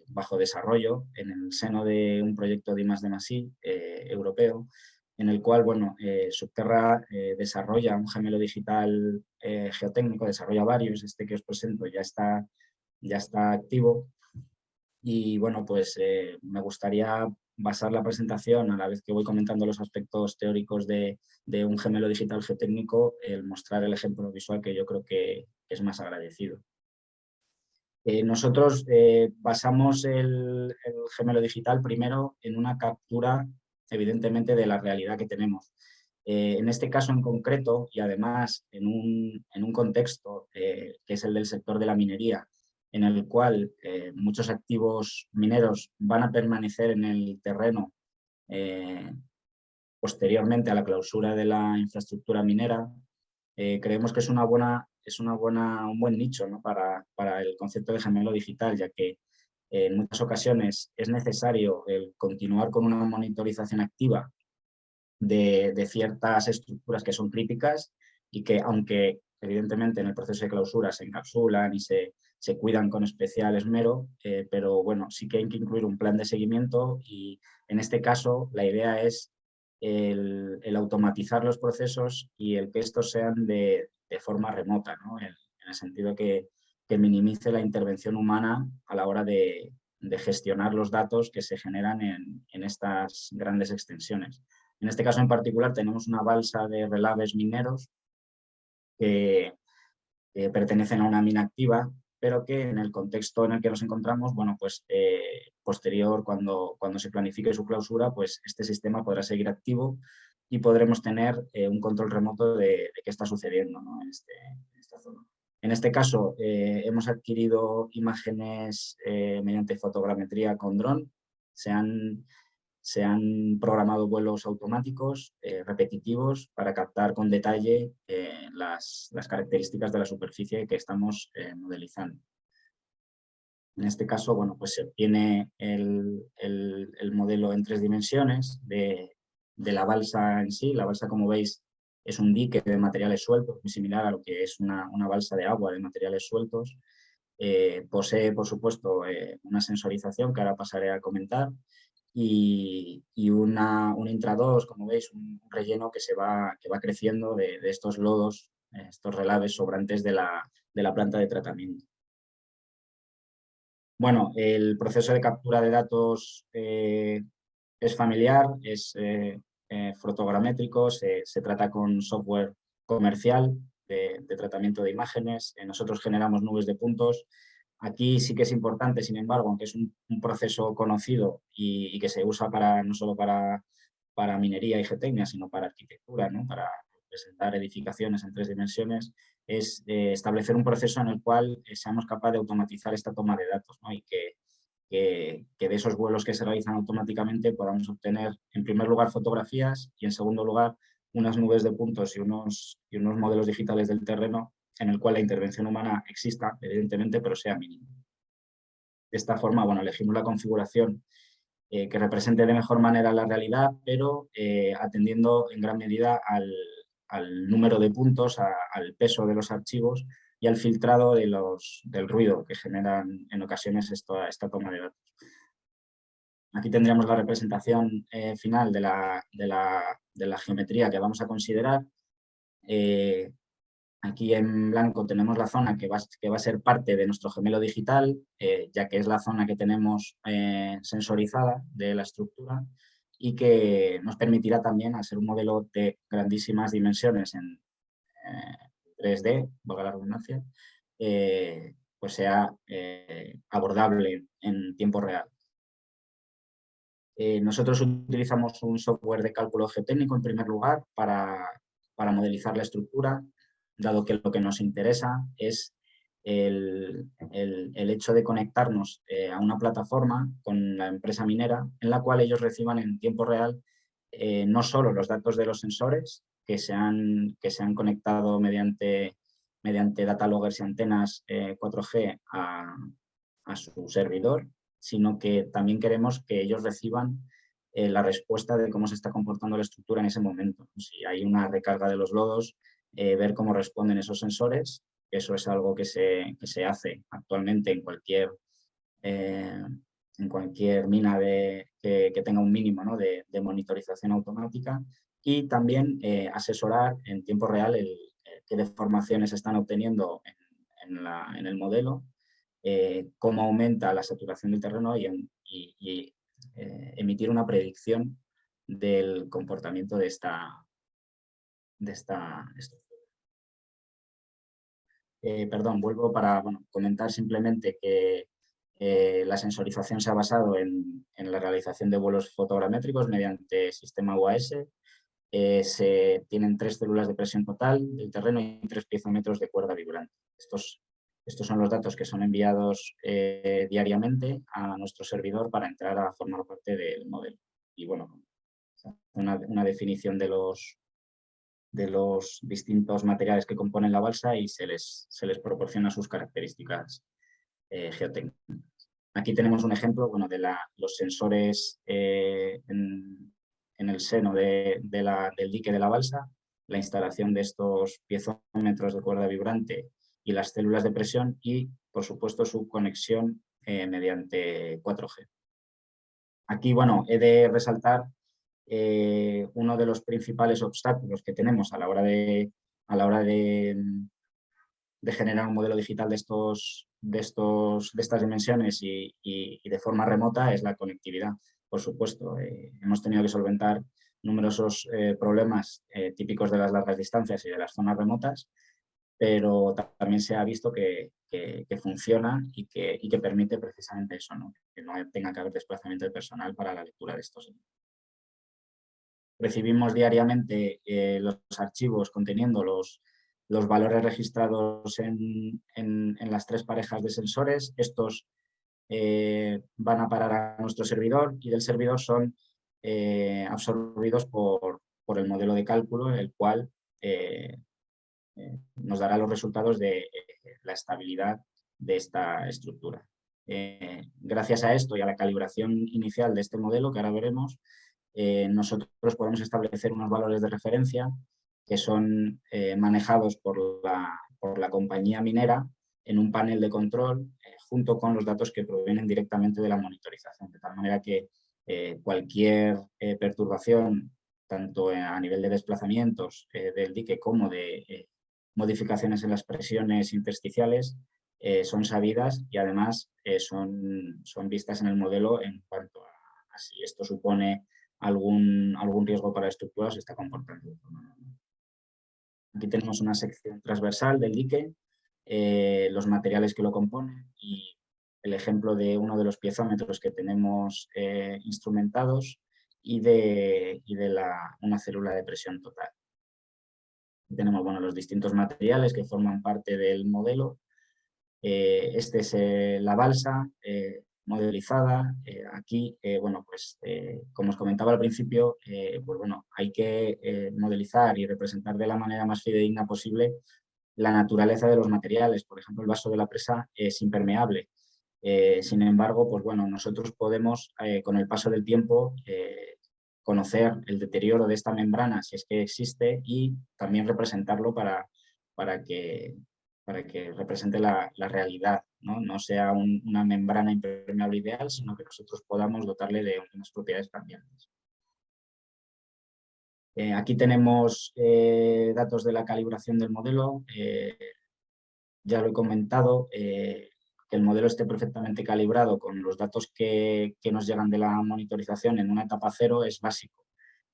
bajo desarrollo en el seno de un proyecto de I+D+I europeo, en el cual, bueno, Subterra desarrolla un gemelo digital geotécnico, desarrolla varios. Este que os presento ya está activo, y bueno, pues me gustaría basar la presentación, a la vez que voy comentando los aspectos teóricos de un gemelo digital geotécnico, el mostrar el ejemplo visual, que yo creo que es más agradecido. Nosotros basamos el gemelo digital primero en una captura, evidentemente, de la realidad que tenemos. En este caso en concreto, y además en un contexto que es el del sector de la minería, en el cual muchos activos mineros van a permanecer en el terreno posteriormente a la clausura de la infraestructura minera, creemos que es un buen nicho, ¿no? para el concepto de gemelo digital, ya que en muchas ocasiones es necesario continuar con una monitorización activa de ciertas estructuras que son críticas, y que, aunque evidentemente en el proceso de clausura se encapsulan y se cuidan con especial esmero, pero bueno, sí que hay que incluir un plan de seguimiento, y en este caso la idea es el automatizar los procesos y el que estos sean de forma remota, ¿no? En el sentido que minimice la intervención humana a la hora de gestionar los datos que se generan en estas grandes extensiones. En este caso en particular tenemos una balsa de relaves mineros que pertenecen a una mina activa, pero que en el contexto en el que nos encontramos, bueno, pues posterior, cuando se planifique su clausura, pues este sistema podrá seguir activo y podremos tener un control remoto de qué está sucediendo, ¿no? en esta zona. En este caso, hemos adquirido imágenes mediante fotogrametría con dron. Se han programado vuelos automáticos repetitivos para captar con detalle las características de la superficie que estamos modelizando. En este caso, bueno, pues se obtiene el modelo en 3 dimensiones de la balsa en sí. La balsa, como veis, es un dique de materiales sueltos, muy similar a lo que es una balsa de agua de materiales sueltos. Posee, por supuesto, una sensorización que ahora pasaré a comentar y un intra-2, como veis, un relleno que va creciendo de estos lodos, estos relaves sobrantes de la planta de tratamiento. Bueno, el proceso de captura de datos es familiar, es fotogramétrico, se trata con software comercial de tratamiento de imágenes. Nosotros generamos nubes de puntos. Aquí sí que es importante, sin embargo, aunque es un proceso conocido y que se usa no solo para minería y geotecnia, sino para arquitectura, ¿no? Para presentar edificaciones en 3 dimensiones, es establecer un proceso en el cual seamos capaces de automatizar esta toma de datos, ¿no? Y que de esos vuelos que se realizan automáticamente podamos obtener, en primer lugar, fotografías y, en segundo lugar, unas nubes de puntos y unos modelos digitales del terreno en el cual la intervención humana exista, evidentemente, pero sea mínima. De esta forma, bueno, elegimos la configuración que represente de mejor manera la realidad, pero atendiendo en gran medida al número de puntos, al peso de los archivos y al filtrado del ruido que generan en ocasiones esta toma de datos. Aquí tendríamos la representación final de la geometría que vamos a considerar. Aquí en blanco tenemos la zona que va a ser parte de nuestro gemelo digital, ya que es la zona que tenemos sensorizada de la estructura y que nos permitirá también, al ser un modelo de grandísimas dimensiones en 3D, valga la redundancia, pues sea abordable en tiempo real. Nosotros utilizamos un software de cálculo geotécnico en primer lugar para modelizar la estructura, dado que lo que nos interesa es el hecho de conectarnos a una plataforma con la empresa minera en la cual ellos reciban en tiempo real no solo los datos de los sensores que se han conectado mediante data loggers y antenas 4G a su servidor, sino que también queremos que ellos reciban la respuesta de cómo se está comportando la estructura en ese momento. Si hay una recarga de los lodos, ver cómo responden esos sensores. Eso es algo que se hace actualmente en cualquier mina que tenga un mínimo, ¿no? de monitorización automática, y también asesorar en tiempo real qué deformaciones se están obteniendo en el modelo, cómo aumenta la saturación del terreno y emitir una predicción del comportamiento de esta estructura. Perdón, vuelvo para comentar simplemente que la sensorización se ha basado en la realización de vuelos fotogramétricos mediante sistema UAS. Se tienen 3 células de presión total del terreno y 3 piezómetros de cuerda vibrante. Estos son los datos que son enviados diariamente a nuestro servidor para entrar a formar parte del modelo. Y bueno, una definición de los distintos materiales que componen la balsa y se les proporciona sus características geotécnicas. Aquí tenemos un ejemplo de los sensores en el seno del dique de la balsa, la instalación de estos piezómetros de cuerda vibrante y las células de presión y, por supuesto, su conexión mediante 4G. Aquí, he de resaltar uno de los principales obstáculos que tenemos a la hora de generar un modelo digital de estas dimensiones y de forma remota es la conectividad. Por supuesto, hemos tenido que solventar numerosos problemas típicos de las largas distancias y de las zonas remotas, pero también se ha visto que que funciona y que permite precisamente eso, ¿no? Que no tenga que haber desplazamiento de personal para la lectura de estos. Recibimos diariamente los archivos conteniendo los valores registrados en las 3 parejas de sensores. Estos van a parar a nuestro servidor y del servidor son absorbidos por el modelo de cálculo, el cual nos dará los resultados de la estabilidad de esta estructura. Gracias a esto y a la calibración inicial de este modelo, que ahora veremos, nosotros podemos establecer unos valores de referencia que son manejados por la compañía minera en un panel de control junto con los datos que provienen directamente de la monitorización, de tal manera que cualquier perturbación, tanto a nivel de desplazamientos del dique como de modificaciones en las presiones intersticiales, son sabidas y además son vistas en el modelo en cuanto a si esto supone algún riesgo para la estructura o se está comportando de forma normal. Aquí tenemos una sección transversal del dique, los materiales que lo componen y el ejemplo de uno de los piezómetros que tenemos instrumentados y de una célula de presión total. Tenemos los distintos materiales que forman parte del modelo. Este es la balsa modelizada. Aquí, como os comentaba al principio, hay que modelizar y representar de la manera más fidedigna posible la naturaleza de los materiales. Por ejemplo, el vaso de la presa es impermeable. Sin embargo, nosotros podemos, con el paso del tiempo, conocer el deterioro de esta membrana, si es que existe, y también representarlo para que represente la realidad, no sea una membrana impermeable ideal, sino que nosotros podamos dotarle de unas propiedades cambiantes. Aquí tenemos datos de la calibración del modelo. Ya lo he comentado, que el modelo esté perfectamente calibrado con los datos que nos llegan de la monitorización en una etapa 0 es básico,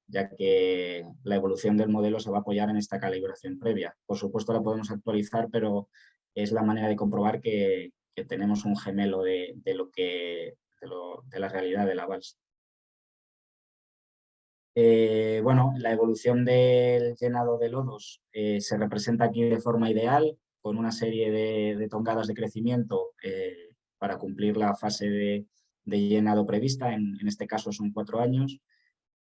ya que la evolución del modelo se va a apoyar en esta calibración previa. Por supuesto la podemos actualizar, pero es la manera de comprobar que tenemos un gemelo de la realidad de la balsa. La evolución del llenado de lodos se representa aquí de forma ideal, con una serie de tongadas de crecimiento para cumplir la fase de llenado prevista, en este caso son 4 años.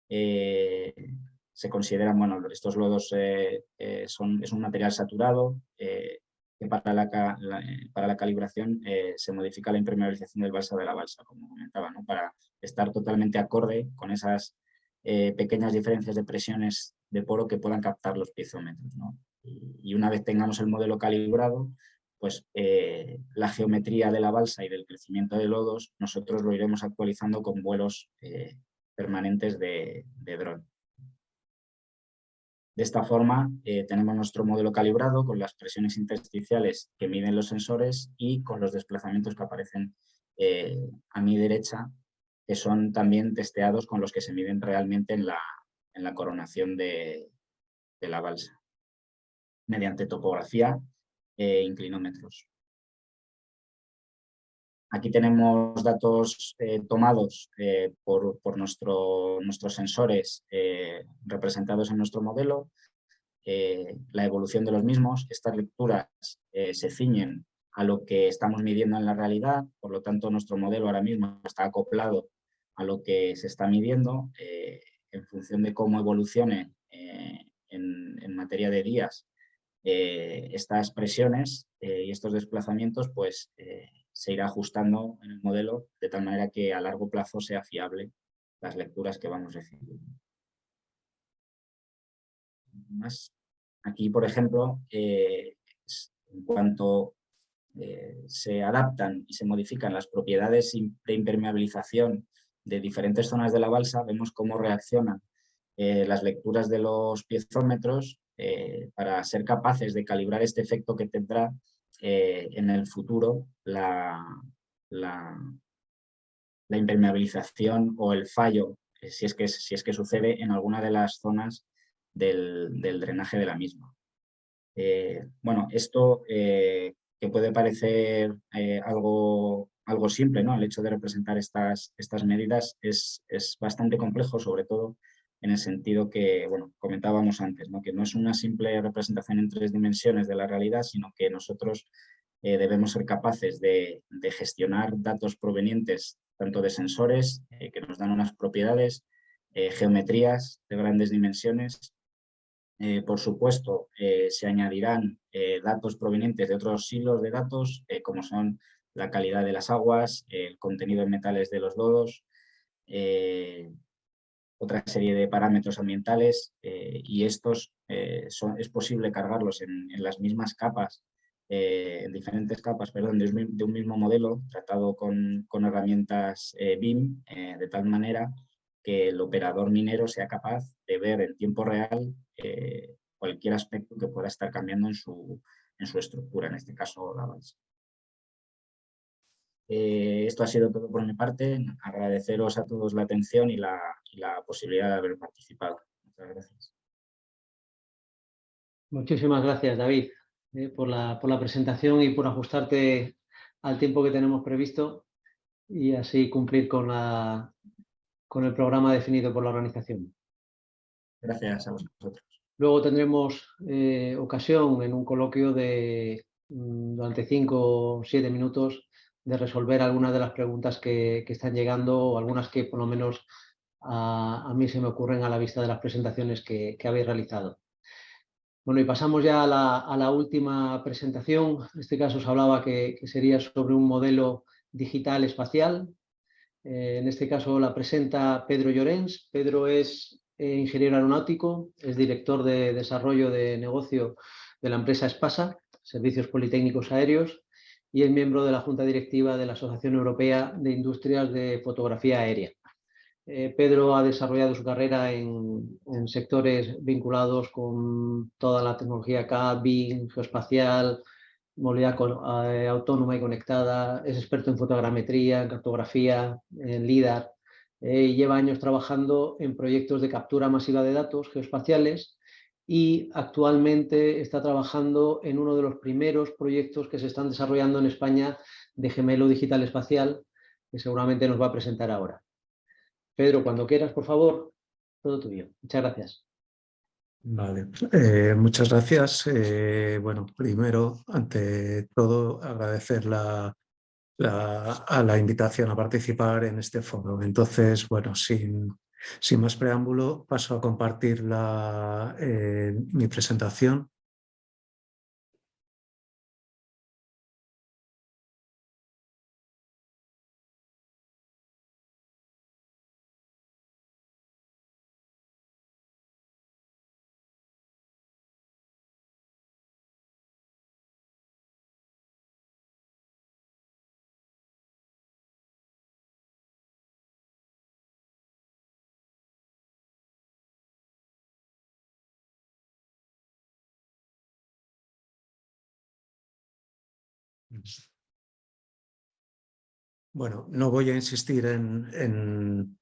Se consideran, estos lodos es un material saturado, que para la calibración se modifica la impermeabilización del balsa de la balsa, como comentaba, para estar totalmente acorde con esas pequeñas diferencias de presiones de poro que puedan captar los piezómetros, Y una vez tengamos el modelo calibrado, pues la geometría de la balsa y del crecimiento de lodos nosotros lo iremos actualizando con vuelos permanentes de dron. De esta forma tenemos nuestro modelo calibrado con las presiones intersticiales que miden los sensores y con los desplazamientos que aparecen a mi derecha, que son también testeados con los que se miden realmente en la coronación de la balsa, mediante topografía e inclinómetros. Aquí tenemos datos tomados por nuestros sensores representados en nuestro modelo, la evolución de los mismos. Estas lecturas se ciñen a lo que estamos midiendo en la realidad, por lo tanto nuestro modelo ahora mismo está acoplado a lo que se está midiendo en función de cómo evolucione en materia de días estas presiones y estos desplazamientos, pues se irá ajustando en el modelo de tal manera que a largo plazo sea fiable las lecturas que vamos recibiendo. Aquí, por ejemplo, en cuanto se adaptan y se modifican las propiedades de impermeabilización de diferentes zonas de la balsa, vemos cómo reaccionan las lecturas de los piezómetros para ser capaces de calibrar este efecto que tendrá en el futuro la impermeabilización o el fallo, si es que sucede en alguna de las zonas del drenaje de la misma. Esto que que puede parecer algo simple, ¿no? El hecho de representar estas medidas es bastante complejo, sobre todo en el sentido que, bueno, comentábamos antes, ¿no? Que no es una simple representación en 3 dimensiones de la realidad, sino que nosotros debemos ser capaces de gestionar datos provenientes tanto de sensores que nos dan unas propiedades, geometrías de grandes dimensiones. Por supuesto, se añadirán datos provenientes de otros hilos de datos, como son la calidad de las aguas, el contenido en metales de los lodos, otra serie de parámetros ambientales, y estos es posible cargarlos en las mismas capas, en diferentes capas, perdón, de un mismo modelo tratado con herramientas BIM, de tal manera que el operador minero sea capaz de ver en tiempo real cualquier aspecto que pueda estar cambiando en su estructura, en este caso la base. Esto ha sido todo por mi parte. Agradeceros a todos la atención y la posibilidad de haber participado. Muchas gracias. Muchísimas gracias, David, por la presentación y por ajustarte al tiempo que tenemos previsto y así cumplir con el programa definido por la organización. Gracias a vosotros. Luego tendremos ocasión en un coloquio durante 5 o 7 minutos de resolver algunas de las preguntas que están llegando, o algunas que por lo menos a mí se me ocurren a la vista de las presentaciones que habéis realizado. Bueno, y pasamos ya a la última presentación. En este caso os hablaba que sería sobre un modelo digital espacial. En este caso la presenta Pedro Llorens. Pedro es ingeniero aeronáutico, es director de desarrollo de negocio de la empresa Espasa, Servicios Politécnicos Aéreos, y es miembro de la Junta Directiva de la Asociación Europea de Industrias de Fotografía Aérea. Pedro ha desarrollado su carrera en sectores vinculados con toda la tecnología CAD, BIM, geoespacial, movilidad autónoma y conectada, es experto en fotogrametría, en cartografía, en LIDAR, y lleva años trabajando en proyectos de captura masiva de datos geoespaciales y actualmente está trabajando en uno de los primeros proyectos que se están desarrollando en España de gemelo digital espacial, que seguramente nos va a presentar ahora. Pedro, cuando quieras, por favor, todo tuyo. Muchas gracias. Vale, muchas gracias. Bueno, primero, ante todo, agradecer a la invitación a participar en este foro. Entonces, bueno, sin más preámbulo, paso a compartir mi presentación. Bueno, no voy a insistir en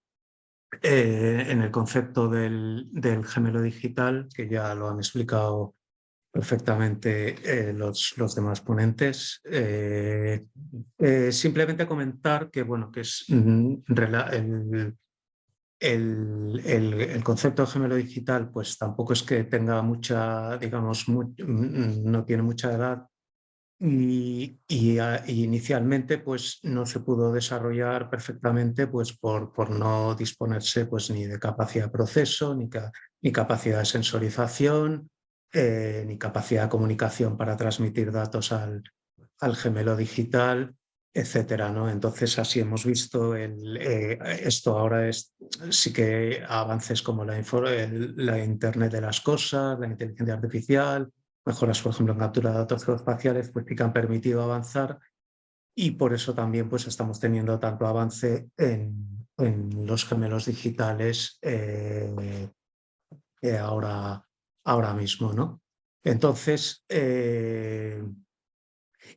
el concepto del gemelo digital, que ya lo han explicado perfectamente los demás ponentes. Simplemente comentar que, bueno, que es el concepto de gemelo digital, pues tampoco es que tenga mucha, digamos, no tiene mucha edad. Y inicialmente pues, no se pudo desarrollar perfectamente pues, por no disponerse pues, ni de capacidad de proceso, ni capacidad de sensorización, ni capacidad de comunicación para transmitir datos al gemelo digital, etcétera, ¿no? Entonces así hemos visto esto ahora sí que avances como la Internet de las cosas, la inteligencia artificial, mejoras, por ejemplo, en captura de datos geoespaciales, pues sí que han permitido avanzar, y por eso también pues, estamos teniendo tanto avance en los gemelos digitales ahora mismo, ¿no? Entonces,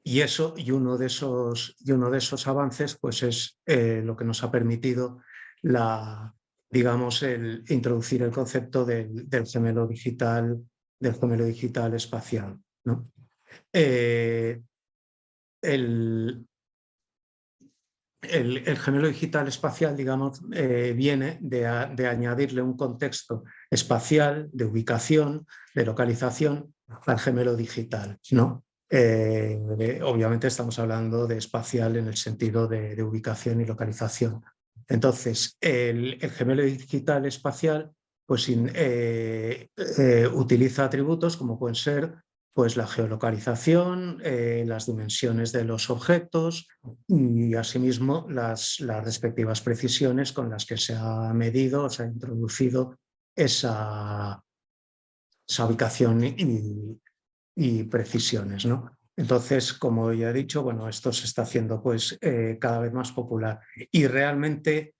y uno de esos avances pues, es lo que nos ha permitido digamos, introducir el concepto del gemelo digital espacial, ¿no? el gemelo digital espacial, digamos, viene de añadirle un contexto espacial, de ubicación, de localización al gemelo digital, ¿no? Obviamente estamos hablando de espacial en el sentido de ubicación y localización. Entonces, el gemelo digital espacial pues, utiliza atributos como pueden ser pues, la geolocalización, las dimensiones de los objetos y asimismo las respectivas precisiones con las que se ha medido o se ha introducido esa ubicación y precisiones, ¿no? Entonces, como ya he dicho, bueno, esto se está haciendo pues, cada vez más popular y realmente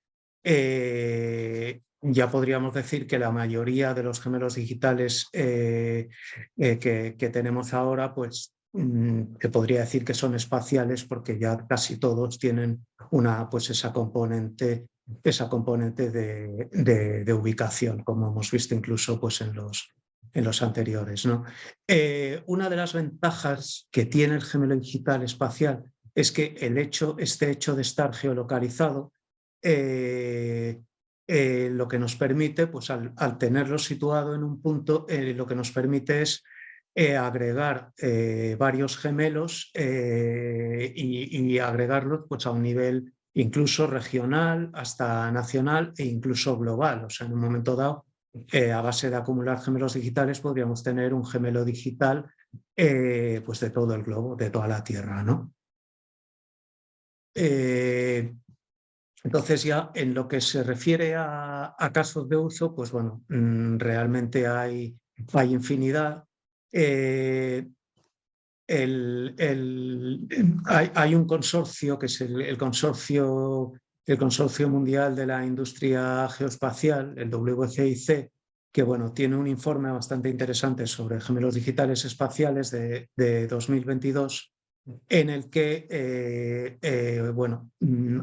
ya podríamos decir que la mayoría de los gemelos digitales que tenemos ahora, pues se podría decir que son espaciales porque ya casi todos tienen pues esa componente de ubicación, como hemos visto incluso pues, en los anteriores, ¿no? Una de las ventajas que tiene el gemelo digital espacial es que este hecho de estar geolocalizado lo que nos permite, pues al tenerlo situado en un punto, lo que nos permite es agregar varios gemelos y agregarlos pues, a un nivel incluso regional, hasta nacional e incluso global. O sea, en un momento dado, a base de acumular gemelos digitales, podríamos tener un gemelo digital pues de todo el globo, de toda la Tierra, ¿no? Entonces ya en lo que se refiere a casos de uso, pues bueno, realmente hay infinidad. Hay un consorcio que es el consorcio mundial de la industria geoespacial, el WCIC, que bueno, tiene un informe bastante interesante sobre gemelos digitales espaciales de 2022, en el que bueno,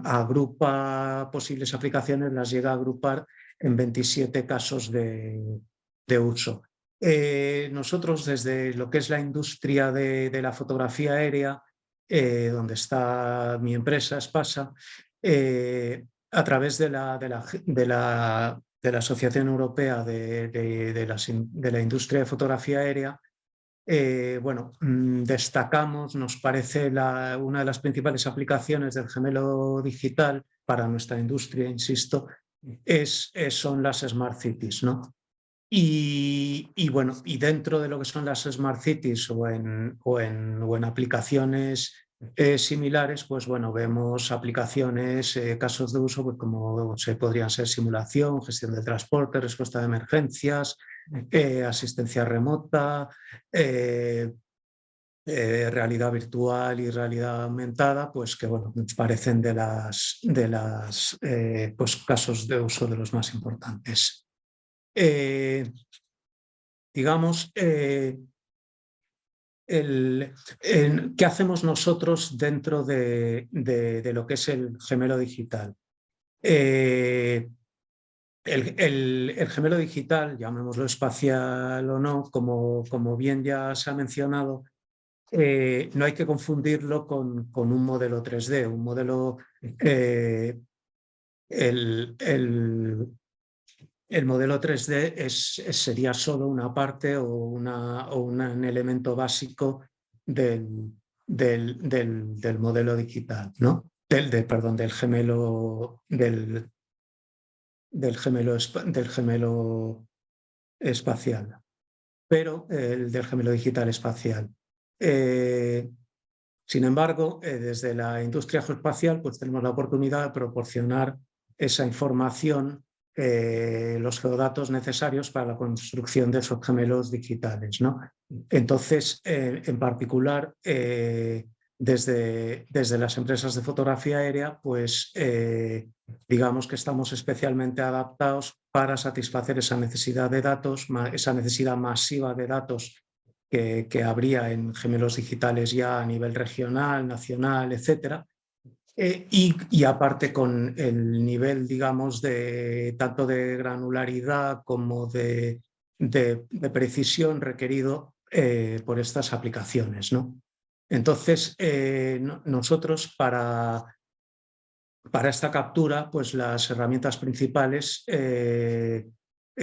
agrupa posibles aplicaciones, las llega a agrupar en 27 casos de uso. Nosotros desde lo que es la industria de la fotografía aérea, donde está mi empresa, Espasa, a través de la Asociación Europea de la Industria de Fotografía Aérea, bueno, destacamos, nos parece una de las principales aplicaciones del gemelo digital para nuestra industria, insisto, son las Smart Cities, ¿no? Y bueno, y dentro de lo que son las Smart Cities o en aplicaciones similares, pues bueno, vemos aplicaciones, casos de uso, pues como podrían ser simulación, gestión de transporte, respuesta de emergencias, asistencia remota, realidad virtual y realidad aumentada, pues que bueno, nos parecen de las pues, casos de uso de los más importantes. Digamos, ¿qué hacemos nosotros dentro de lo que es el gemelo digital? El gemelo digital, llamémoslo espacial o no, como bien ya se ha mencionado, no hay que confundirlo con un modelo 3D. Un modelo, el modelo 3D sería solo una parte o un elemento básico del modelo digital, ¿no? Perdón, del gemelo espacial, pero del gemelo digital espacial. Sin embargo, desde la industria geoespacial pues tenemos la oportunidad de proporcionar esa información, los geodatos necesarios para la construcción de esos gemelos digitales, ¿no? Entonces, en particular, desde las empresas de fotografía aérea, pues digamos que estamos especialmente adaptados para satisfacer esa necesidad de datos, esa necesidad masiva de datos que habría en gemelos digitales ya a nivel regional, nacional, etcétera. Y aparte con el nivel, digamos, tanto de granularidad como de precisión requerido por estas aplicaciones, ¿no? Entonces, nosotros para esta captura, pues las herramientas principales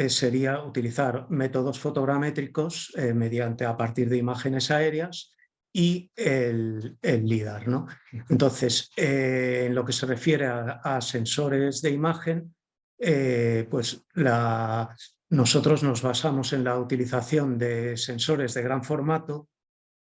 sería utilizar métodos fotogramétricos mediante a partir de imágenes aéreas y el LIDAR, ¿no? Entonces, en lo que se refiere a sensores de imagen, pues nosotros nos basamos en la utilización de sensores de gran formato.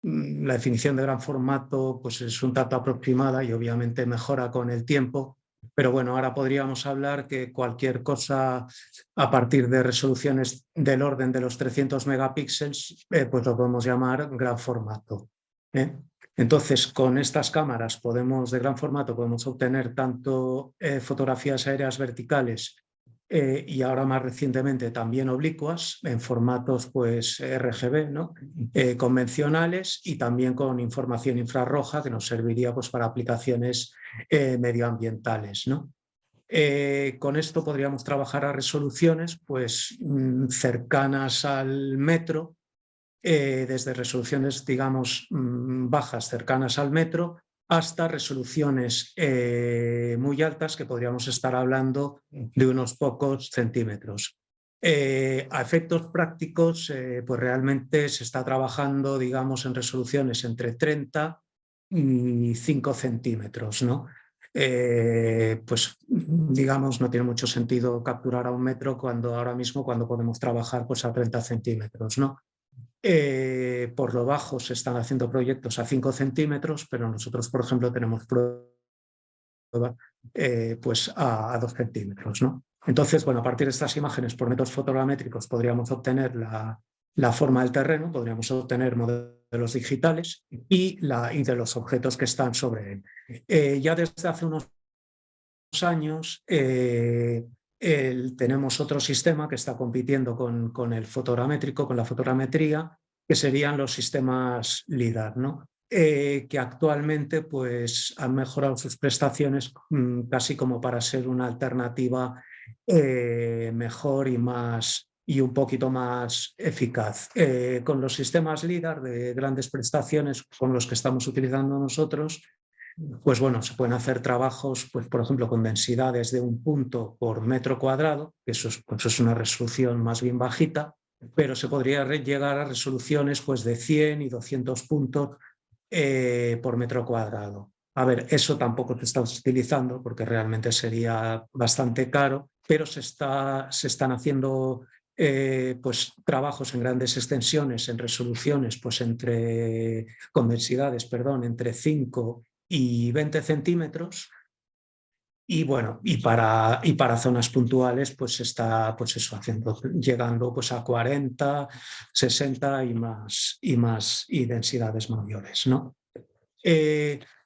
La definición de gran formato pues es un tanto aproximada y obviamente mejora con el tiempo, pero bueno, ahora podríamos hablar que cualquier cosa a partir de resoluciones del orden de los 300 megapíxeles, pues lo podemos llamar gran formato. Entonces, con estas cámaras de gran formato podemos obtener tanto fotografías aéreas verticales y ahora más recientemente también oblicuas en formatos pues RGB, ¿no? Convencionales y también con información infrarroja que nos serviría pues, para aplicaciones medioambientales, ¿no? Con esto podríamos trabajar a resoluciones pues, cercanas al metro, desde resoluciones, digamos, bajas cercanas al metro, hasta resoluciones muy altas que podríamos estar hablando de unos pocos centímetros. A efectos prácticos, pues realmente se está trabajando, digamos, en resoluciones entre 30 y 5 centímetros, ¿no? Pues digamos, no tiene mucho sentido capturar a un metro ahora mismo cuando podemos trabajar pues, a 30 centímetros, ¿no? Por lo bajo se están haciendo proyectos a 5 centímetros, pero nosotros, por ejemplo, tenemos pruebas pues a 2 centímetros, ¿no? Entonces, bueno, a partir de estas imágenes por métodos fotogramétricos podríamos obtener la forma del terreno, podríamos obtener modelos digitales y de los objetos que están sobre él. Ya desde hace unos años tenemos otro sistema que está compitiendo con el fotogramétrico, con la fotogrametría, que serían los sistemas LIDAR, ¿no? Que actualmente pues, han mejorado sus prestaciones casi como para ser una alternativa mejor y un poquito más eficaz. Con los sistemas LIDAR de grandes prestaciones con los que estamos utilizando nosotros, pues bueno, se pueden hacer trabajos, pues por ejemplo, con densidades de 1 punto por metro cuadrado, que eso es una resolución más bien bajita, pero se podría llegar a resoluciones pues, de 100 y 200 puntos por metro cuadrado. A ver, eso tampoco se está utilizando porque realmente sería bastante caro, pero se están haciendo pues, trabajos en grandes extensiones, en resoluciones, pues con densidades, entre 5 y 20 centímetros. Y bueno, y para zonas puntuales, pues está pues eso, llegando pues a 40, 60 y densidades mayores, ¿no?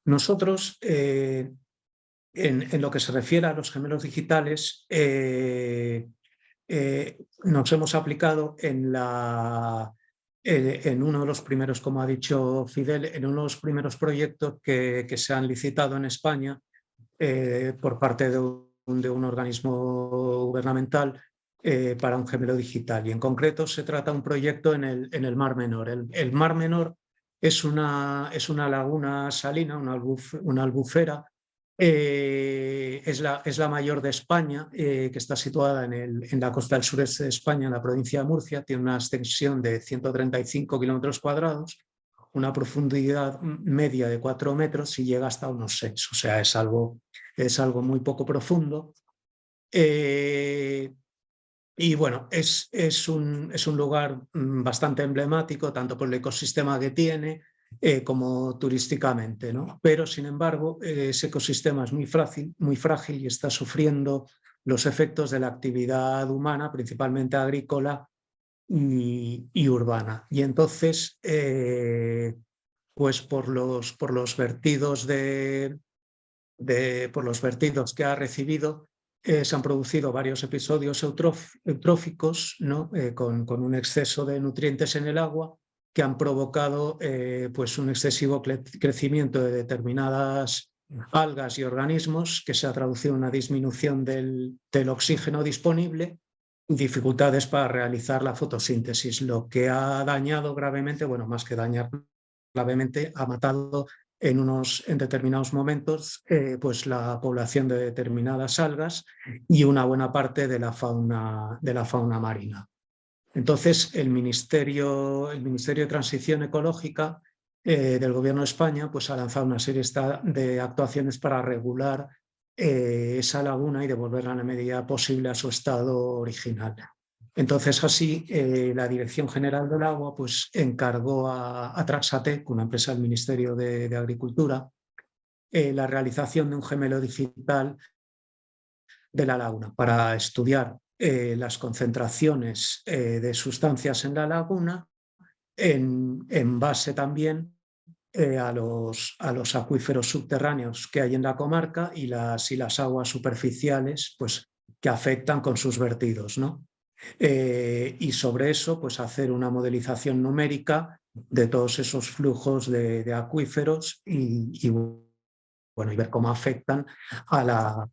Nosotros, en lo que se refiere a los gemelos digitales, nos hemos aplicado en uno de los primeros, como ha dicho Fidel, en uno de los primeros proyectos que se han licitado en España por parte de un organismo gubernamental para un gemelo digital. Y en concreto se trata de un proyecto en el Mar Menor. El Mar Menor es una laguna salina, una albufera. Es la mayor de España, que está situada en la costa del sureste de España, en la provincia de Murcia. Tiene una extensión de 135 kilómetros cuadrados, una profundidad media de 4 metros y llega hasta unos 6. O sea, es algo muy poco profundo. Y bueno, es un lugar bastante emblemático, tanto por el ecosistema que tiene, como turísticamente, ¿no? Pero, sin embargo, ese ecosistema es muy frágil y está sufriendo los efectos de la actividad humana, principalmente agrícola y urbana. Y entonces, pues por los vertidos por los vertidos que ha recibido, se han producido varios episodios eutróficos, ¿no? Con un exceso de nutrientes en el agua, que han provocado pues un excesivo crecimiento de determinadas algas y organismos, que se ha traducido en una disminución del oxígeno disponible y dificultades para realizar la fotosíntesis, lo que ha dañado gravemente, bueno, más que dañar, gravemente ha matado en determinados momentos pues la población de determinadas algas y una buena parte de la fauna marina. Entonces, el Ministerio de Transición Ecológica del Gobierno de España pues, ha lanzado una serie de actuaciones para regular esa laguna y devolverla en la medida posible a su estado original. Entonces, así, la Dirección General del Agua pues, encargó a Traxatec, una empresa del Ministerio de Agricultura, la realización de un gemelo digital de la laguna para estudiar las concentraciones de sustancias en la laguna en base también a los acuíferos subterráneos que hay en la comarca y las aguas superficiales pues, que afectan con sus vertidos, ¿no? Y sobre eso pues, hacer una modelización numérica de todos esos flujos de acuíferos y ver cómo afectan a la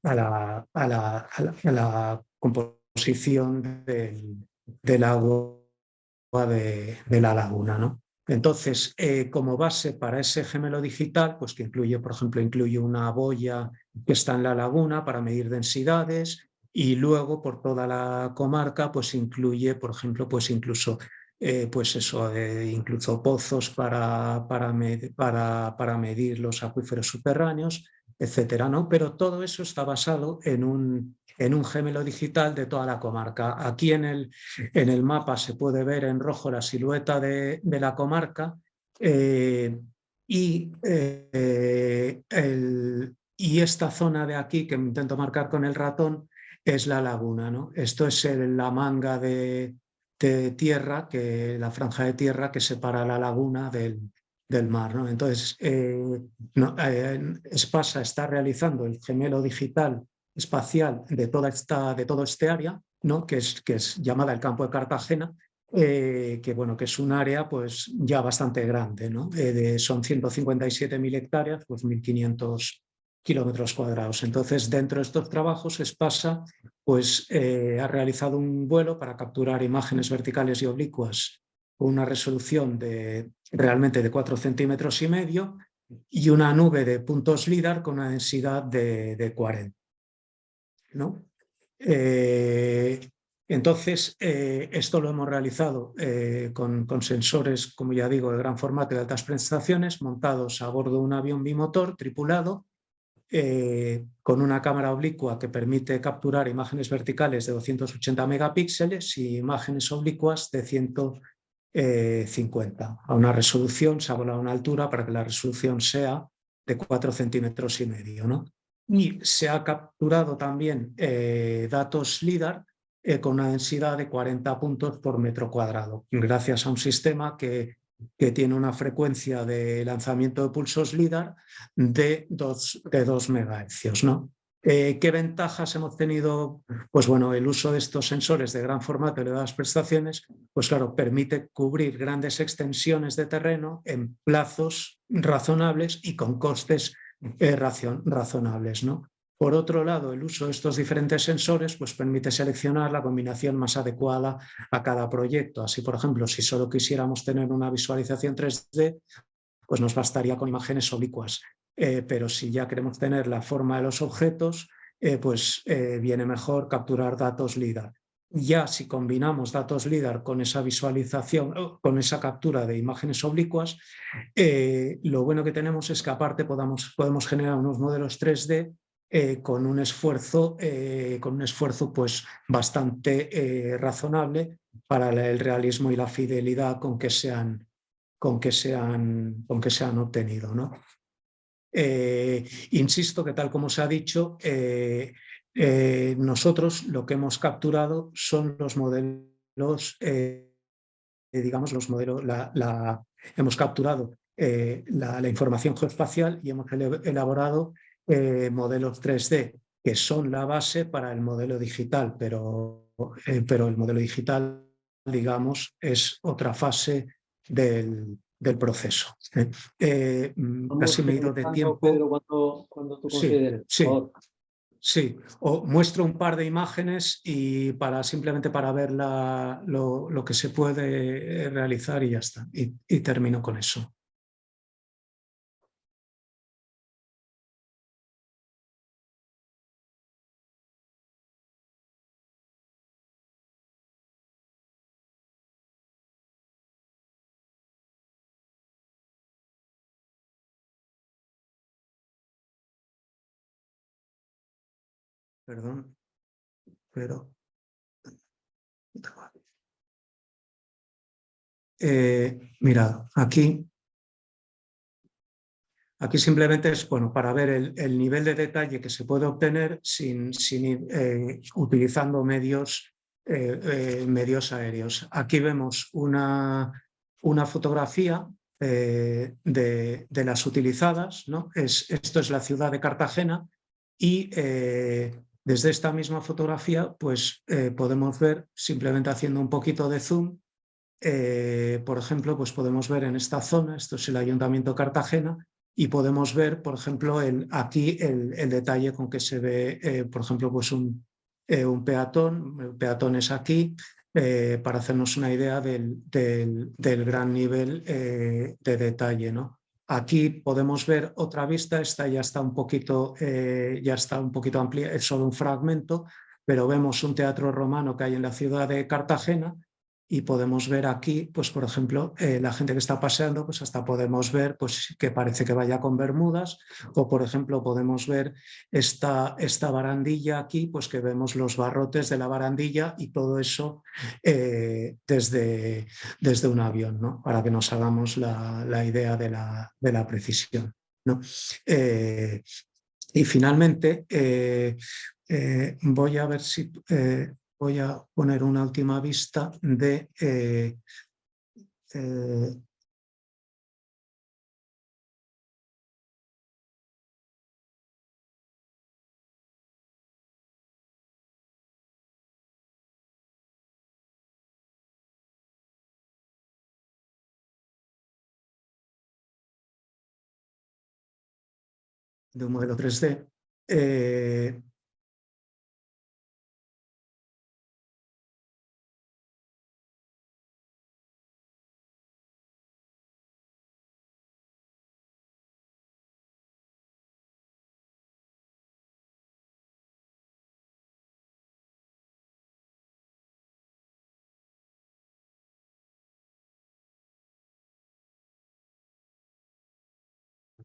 composición del agua de la laguna, ¿no? Entonces, como base para ese gemelo digital, pues que incluye, por ejemplo, una boya que está en la laguna para medir densidades y luego por toda la comarca, pues incluye, por ejemplo, pues incluso incluso pozos para medir los acuíferos subterráneos, etcétera, ¿no? Pero todo eso está basado en un gemelo digital de toda la comarca. Aquí en el mapa se puede ver en rojo la silueta de la comarca y esta zona de aquí que intento marcar con el ratón es la laguna, ¿no? Esto es la manga de tierra, la franja de tierra que separa la laguna del mar, ¿no? Entonces, Espasa está realizando el gemelo digital espacial de todo este área, ¿no? que es llamada el Campo de Cartagena, que es un área pues, ya bastante grande, ¿no? Son 157.000 hectáreas, pues 1.500 kilómetros cuadrados. Entonces, dentro de estos trabajos, Espasa pues, ha realizado un vuelo para capturar imágenes verticales y oblicuas con una resolución realmente de 4,5 centímetros y una nube de puntos LIDAR con una densidad de 40. ¿No? Entonces, esto lo hemos realizado con sensores, como ya digo, de gran formato y de altas prestaciones, montados a bordo de un avión bimotor tripulado, con una cámara oblicua que permite capturar imágenes verticales de 280 megapíxeles y imágenes oblicuas de 150. A una resolución, se ha volado a una altura para que la resolución sea de 4,5 centímetros, ¿no? Y se ha capturado también datos LIDAR con una densidad de 40 puntos por metro cuadrado, gracias a un sistema que tiene una frecuencia de lanzamiento de pulsos LIDAR de 2 MHz, ¿no? ¿Qué ventajas hemos tenido? Pues bueno, el uso de estos sensores de gran formato y elevadas prestaciones, pues claro, permite cubrir grandes extensiones de terreno en plazos razonables y con costes razonables, ¿no? Por otro lado, el uso de estos diferentes sensores pues, permite seleccionar la combinación más adecuada a cada proyecto. Así, por ejemplo, si solo quisiéramos tener una visualización 3D, pues nos bastaría con imágenes oblicuas. Pero si ya queremos tener la forma de los objetos, viene mejor capturar datos LIDAR. Ya si combinamos datos LIDAR con esa visualización, con esa captura de imágenes oblicuas, lo bueno que tenemos es que aparte podemos generar unos modelos 3D con un esfuerzo pues, bastante razonable para el realismo y la fidelidad con que se han obtenido, ¿no? Insisto que tal como se ha dicho, nosotros lo que hemos capturado son los modelos, hemos capturado la información geoespacial y hemos elaborado modelos 3D, que son la base para el modelo digital, pero el modelo digital, digamos, es otra fase del proceso. Casi me he ido de tiempo. Pedro, cuando tú consideres. Sí, o muestro un par de imágenes y simplemente para ver lo que se puede realizar y ya está. Y termino con eso. Perdón, pero... mirad, aquí simplemente es para ver el nivel de detalle que se puede obtener utilizando medios aéreos. Aquí vemos una fotografía de las utilizadas, ¿no? Esto es la ciudad de Cartagena y desde esta misma fotografía pues, podemos ver, simplemente haciendo un poquito de zoom, por ejemplo, pues podemos ver en esta zona, esto es el Ayuntamiento de Cartagena, y podemos ver, por ejemplo, aquí el detalle con que se ve, por ejemplo, pues un peatón. El peatón es aquí, para hacernos una idea del gran nivel de detalle, ¿no? Aquí podemos ver otra vista, esta ya está un poquito amplia, es solo un fragmento, pero vemos un teatro romano que hay en la ciudad de Cartagena. Y podemos ver aquí, pues por ejemplo, la gente que está paseando, pues hasta podemos ver pues, que parece que vaya con bermudas, o por ejemplo podemos ver esta barandilla aquí, pues que vemos los barrotes de la barandilla y todo eso desde un avión, ¿no? Para que nos hagamos la idea de la precisión, ¿no? Y finalmente, voy a ver si... voy a poner una última vista de un modelo 3D.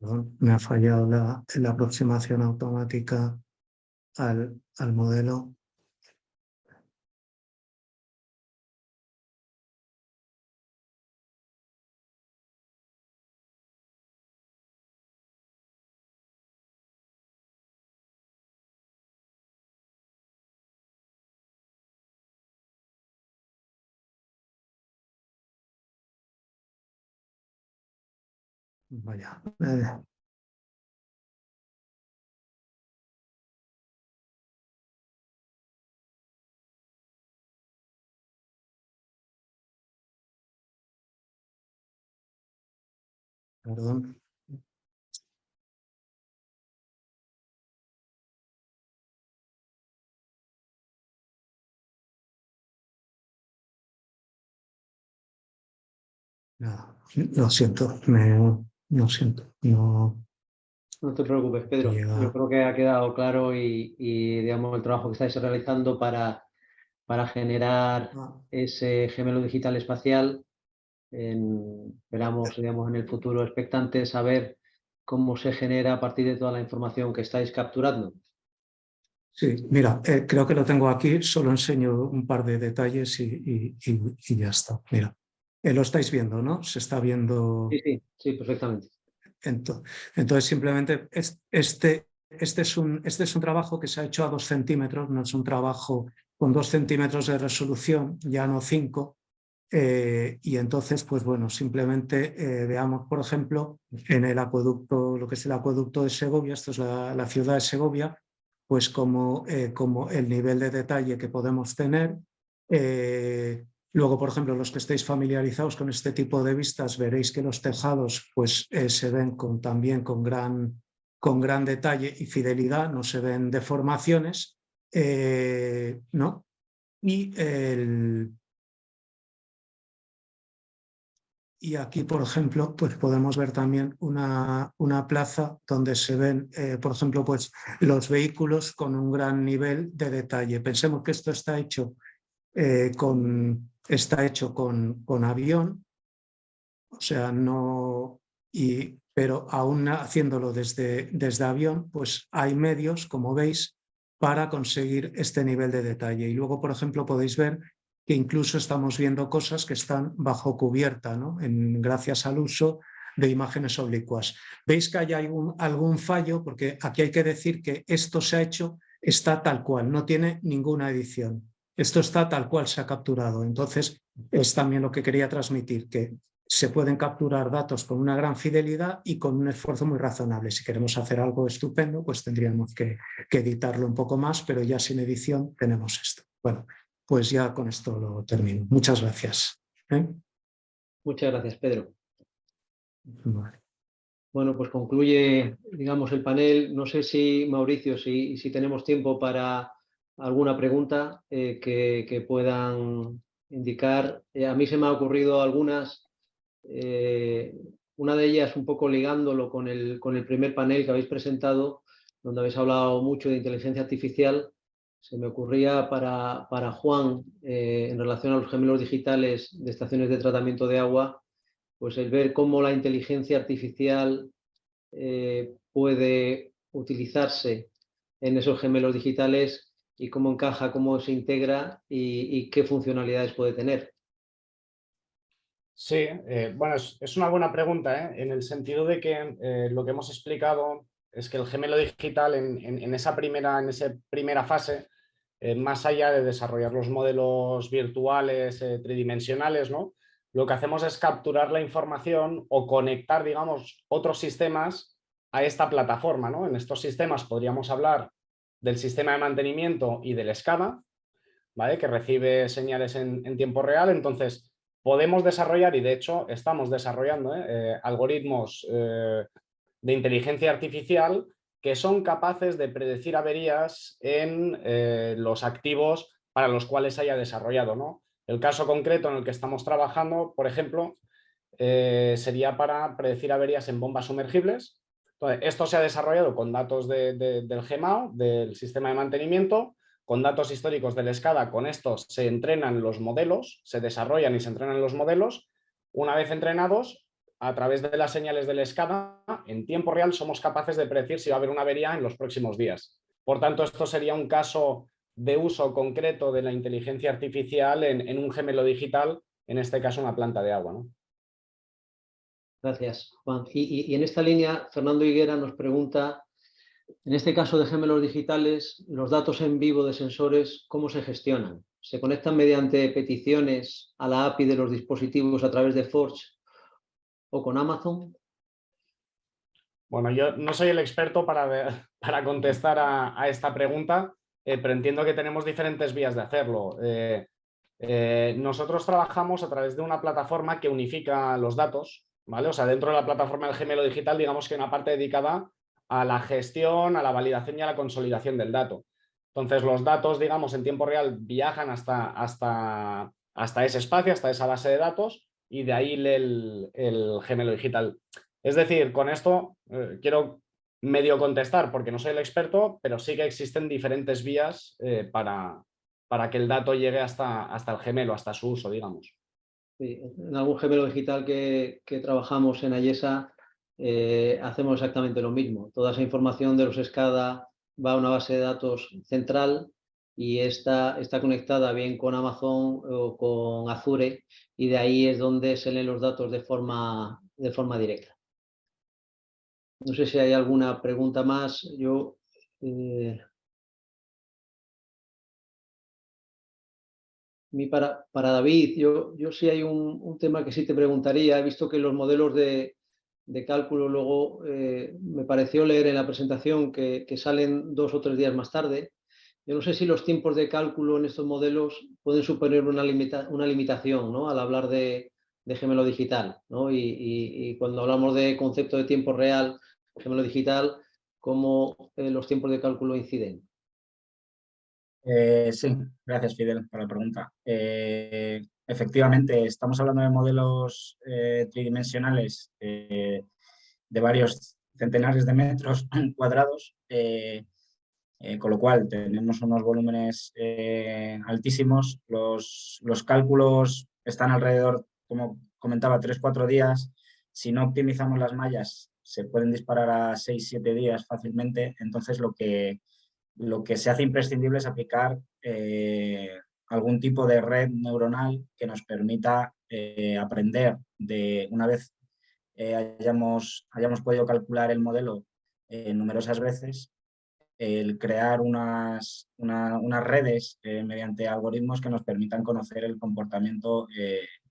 Perdón, me ha fallado la aproximación automática al modelo. Vaya. Perdón. No, lo siento, lo siento. No te preocupes, Pedro. Llega. Yo creo que ha quedado claro y digamos, el trabajo que estáis realizando para generar ese gemelo digital espacial. Esperamos, digamos, en el futuro expectante saber cómo se genera a partir de toda la información que estáis capturando. Sí, mira, creo que lo tengo aquí, solo enseño un par de detalles y ya está. Mira, lo estáis viendo, ¿no? Se está viendo. Sí, perfectamente. Entonces, simplemente, este es un trabajo que se ha hecho a 2 centímetros, no es un trabajo con 2 centímetros de resolución, ya no 5. Y entonces, pues bueno, simplemente veamos, por ejemplo, en el acueducto, lo que es el acueducto de Segovia, esto es la ciudad de Segovia, pues como el nivel de detalle que podemos tener. Luego, por ejemplo, los que estéis familiarizados con este tipo de vistas, veréis que los tejados pues, se ven también con gran detalle y fidelidad, no se ven deformaciones, ¿no? Y aquí, por ejemplo, pues podemos ver también una plaza donde se ven, por ejemplo, pues los vehículos con un gran nivel de detalle. Pensemos que esto está hecho con avión, o sea, no, pero aún haciéndolo desde avión, pues hay medios, como veis, para conseguir este nivel de detalle. Y luego, por ejemplo, podéis ver que incluso estamos viendo cosas que están bajo cubierta, ¿no? Gracias al uso de imágenes oblicuas. Veis que hay algún fallo, porque aquí hay que decir que esto se ha hecho, está tal cual, no tiene ninguna edición. Esto está tal cual se ha capturado. Entonces, es también lo que quería transmitir, que se pueden capturar datos con una gran fidelidad y con un esfuerzo muy razonable. Si queremos hacer algo estupendo, pues tendríamos que editarlo un poco más, pero ya sin edición tenemos esto. Bueno, pues ya con esto lo termino. Muchas gracias. Muchas gracias, Pedro. Vale. Bueno, pues concluye, digamos, el panel. No sé si, Mauricio, si tenemos tiempo para alguna pregunta que puedan indicar. A mí se me ha ocurrido algunas. Una de ellas, un poco ligándolo con el primer panel que habéis presentado, donde habéis hablado mucho de inteligencia artificial. Se me ocurría para Juan, en relación a los gemelos digitales de estaciones de tratamiento de agua, pues el ver cómo la inteligencia artificial puede utilizarse en esos gemelos digitales y cómo encaja, cómo se integra y qué funcionalidades puede tener. Sí, bueno, es una buena pregunta, en el sentido de que lo que hemos explicado es que el gemelo digital en esa primera fase, más allá de desarrollar los modelos virtuales tridimensionales, ¿no? Lo que hacemos es capturar la información o conectar, digamos, otros sistemas a esta plataforma, ¿no? En estos sistemas podríamos hablar del sistema de mantenimiento y del SCADA, ¿vale? Que recibe señales en tiempo real. Entonces, podemos desarrollar, y de hecho estamos desarrollando algoritmos de inteligencia artificial que son capaces de predecir averías en los activos para los cuales se haya desarrollado, ¿no? El caso concreto en el que estamos trabajando, por ejemplo, sería para predecir averías en bombas sumergibles. Entonces, esto se ha desarrollado con datos del GEMAO, del sistema de mantenimiento, con datos históricos del SCADA. Con estos se entrenan los modelos, se desarrollan y se entrenan los modelos. Una vez entrenados, a través de las señales del SCADA, en tiempo real somos capaces de predecir si va a haber una avería en los próximos días. Por tanto, esto sería un caso de uso concreto de la inteligencia artificial en un gemelo digital, en este caso una planta de agua, ¿no? Gracias, Juan. Y en esta línea, Fernando Higuera nos pregunta, en este caso de gemelos digitales, los datos en vivo de sensores, ¿cómo se gestionan? ¿Se conectan mediante peticiones a la API de los dispositivos a través de Forge o con Amazon? Bueno, yo no soy el experto para contestar a esta pregunta, pero entiendo que tenemos diferentes vías de hacerlo. Nosotros trabajamos a través de una plataforma que unifica los datos, ¿vale? O sea, dentro de la plataforma del gemelo digital, digamos que hay una parte dedicada a la gestión, a la validación y a la consolidación del dato. Entonces, los datos, digamos, en tiempo real viajan hasta ese espacio, hasta esa base de datos, y de ahí el gemelo digital. Es decir, con esto quiero medio contestar, porque no soy el experto, pero sí que existen diferentes vías para que el dato llegue hasta el gemelo, hasta su uso, digamos. Sí, en algún gemelo digital que trabajamos en Ayesa hacemos exactamente lo mismo. Toda esa información de los SCADA va a una base de datos central y está conectada bien con Amazon o con Azure, y de ahí es donde se leen los datos de forma directa. No sé si hay alguna pregunta más. Para David, yo sí hay un tema que sí te preguntaría. He visto que los modelos de cálculo luego me pareció leer en la presentación que salen 2 o 3 días más tarde. Yo no sé si los tiempos de cálculo en estos modelos pueden suponer una limitación, ¿no? Al hablar de gemelo digital, ¿no? Y cuando hablamos de concepto de tiempo real, gemelo digital, ¿cómo los tiempos de cálculo inciden? Sí, gracias Fidel por la pregunta. Efectivamente, estamos hablando de modelos tridimensionales de varios centenares de metros cuadrados, con lo cual tenemos unos volúmenes altísimos. Los cálculos están alrededor, como comentaba, 3-4 días. Si no optimizamos las mallas, se pueden disparar a 6-7 días fácilmente. Entonces, lo que lo que se hace imprescindible es aplicar algún tipo de red neuronal que nos permita aprender una vez hayamos podido calcular el modelo numerosas veces, el crear unas redes mediante algoritmos que nos permitan conocer el comportamiento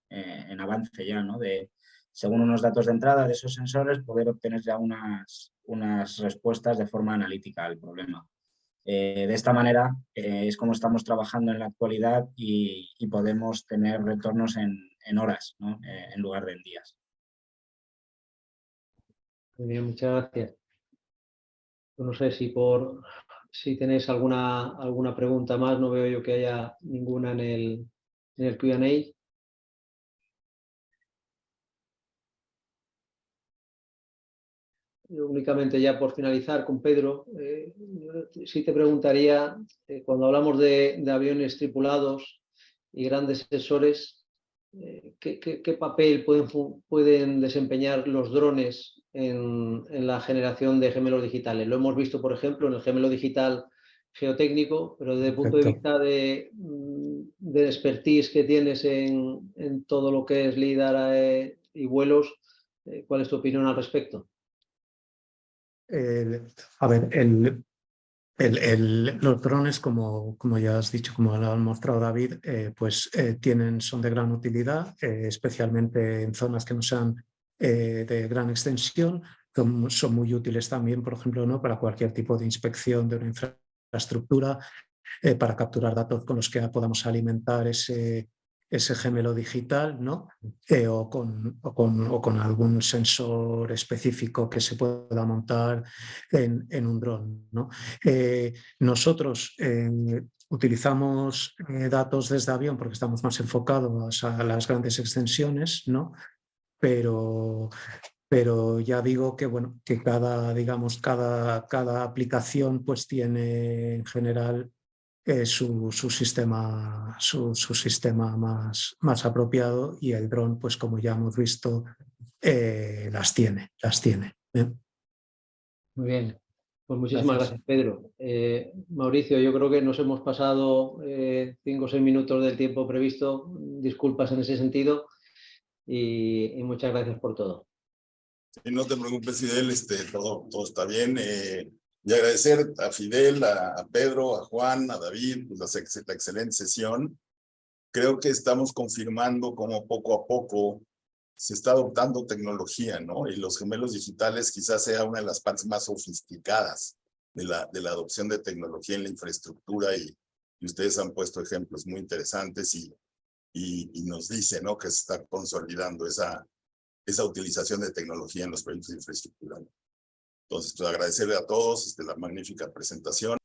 en avance ya, ¿no? Según unos datos de entrada de esos sensores, poder obtener ya unas respuestas de forma analítica al problema. De esta manera es como estamos trabajando en la actualidad y podemos tener retornos en horas, ¿no? En lugar de en días. Muy bien, muchas gracias. No sé si tenéis alguna pregunta más, no veo yo que haya ninguna en el Q&A. Únicamente ya por finalizar con Pedro, sí te preguntaría, cuando hablamos de aviones tripulados y grandes sensores, ¿qué papel pueden desempeñar los drones en la generación de gemelos digitales? Lo hemos visto, por ejemplo, en el gemelo digital geotécnico, pero desde el punto de vista de expertise que tienes en todo lo que es LIDAR y vuelos, ¿cuál es tu opinión al respecto? A ver, los drones, como ya has dicho, como lo ha mostrado David, son de gran utilidad, especialmente en zonas que no sean de gran extensión. Son muy útiles también, por ejemplo, ¿no? Para cualquier tipo de inspección de una infraestructura, para capturar datos con los que podamos alimentar ese gemelo digital, ¿no? O con algún sensor específico que se pueda montar en un dron, ¿no? Nosotros utilizamos datos desde avión porque estamos más enfocados a las grandes extensiones, ¿no? Pero ya digo que, bueno, que cada aplicación pues tiene en general su sistema más apropiado, y el dron, pues como ya hemos visto, las tiene. Muy bien, pues muchísimas gracias, Pedro. Mauricio, yo creo que nos hemos pasado 5 o 6 minutos del tiempo previsto. Disculpas en ese sentido y muchas gracias por todo. Y no te preocupes, Fidel, todo está bien. Y agradecer a Fidel, a Pedro, a Juan, a David, pues, la excelente sesión. Creo que estamos confirmando cómo poco a poco se está adoptando tecnología, ¿no? Y los gemelos digitales quizás sea una de las partes más sofisticadas de la adopción de tecnología en la infraestructura, y ustedes han puesto ejemplos muy interesantes y nos dicen, ¿no? Que se está consolidando esa utilización de tecnología en los proyectos de infraestructura. Entonces, pues agradecerle a todos la magnífica presentación.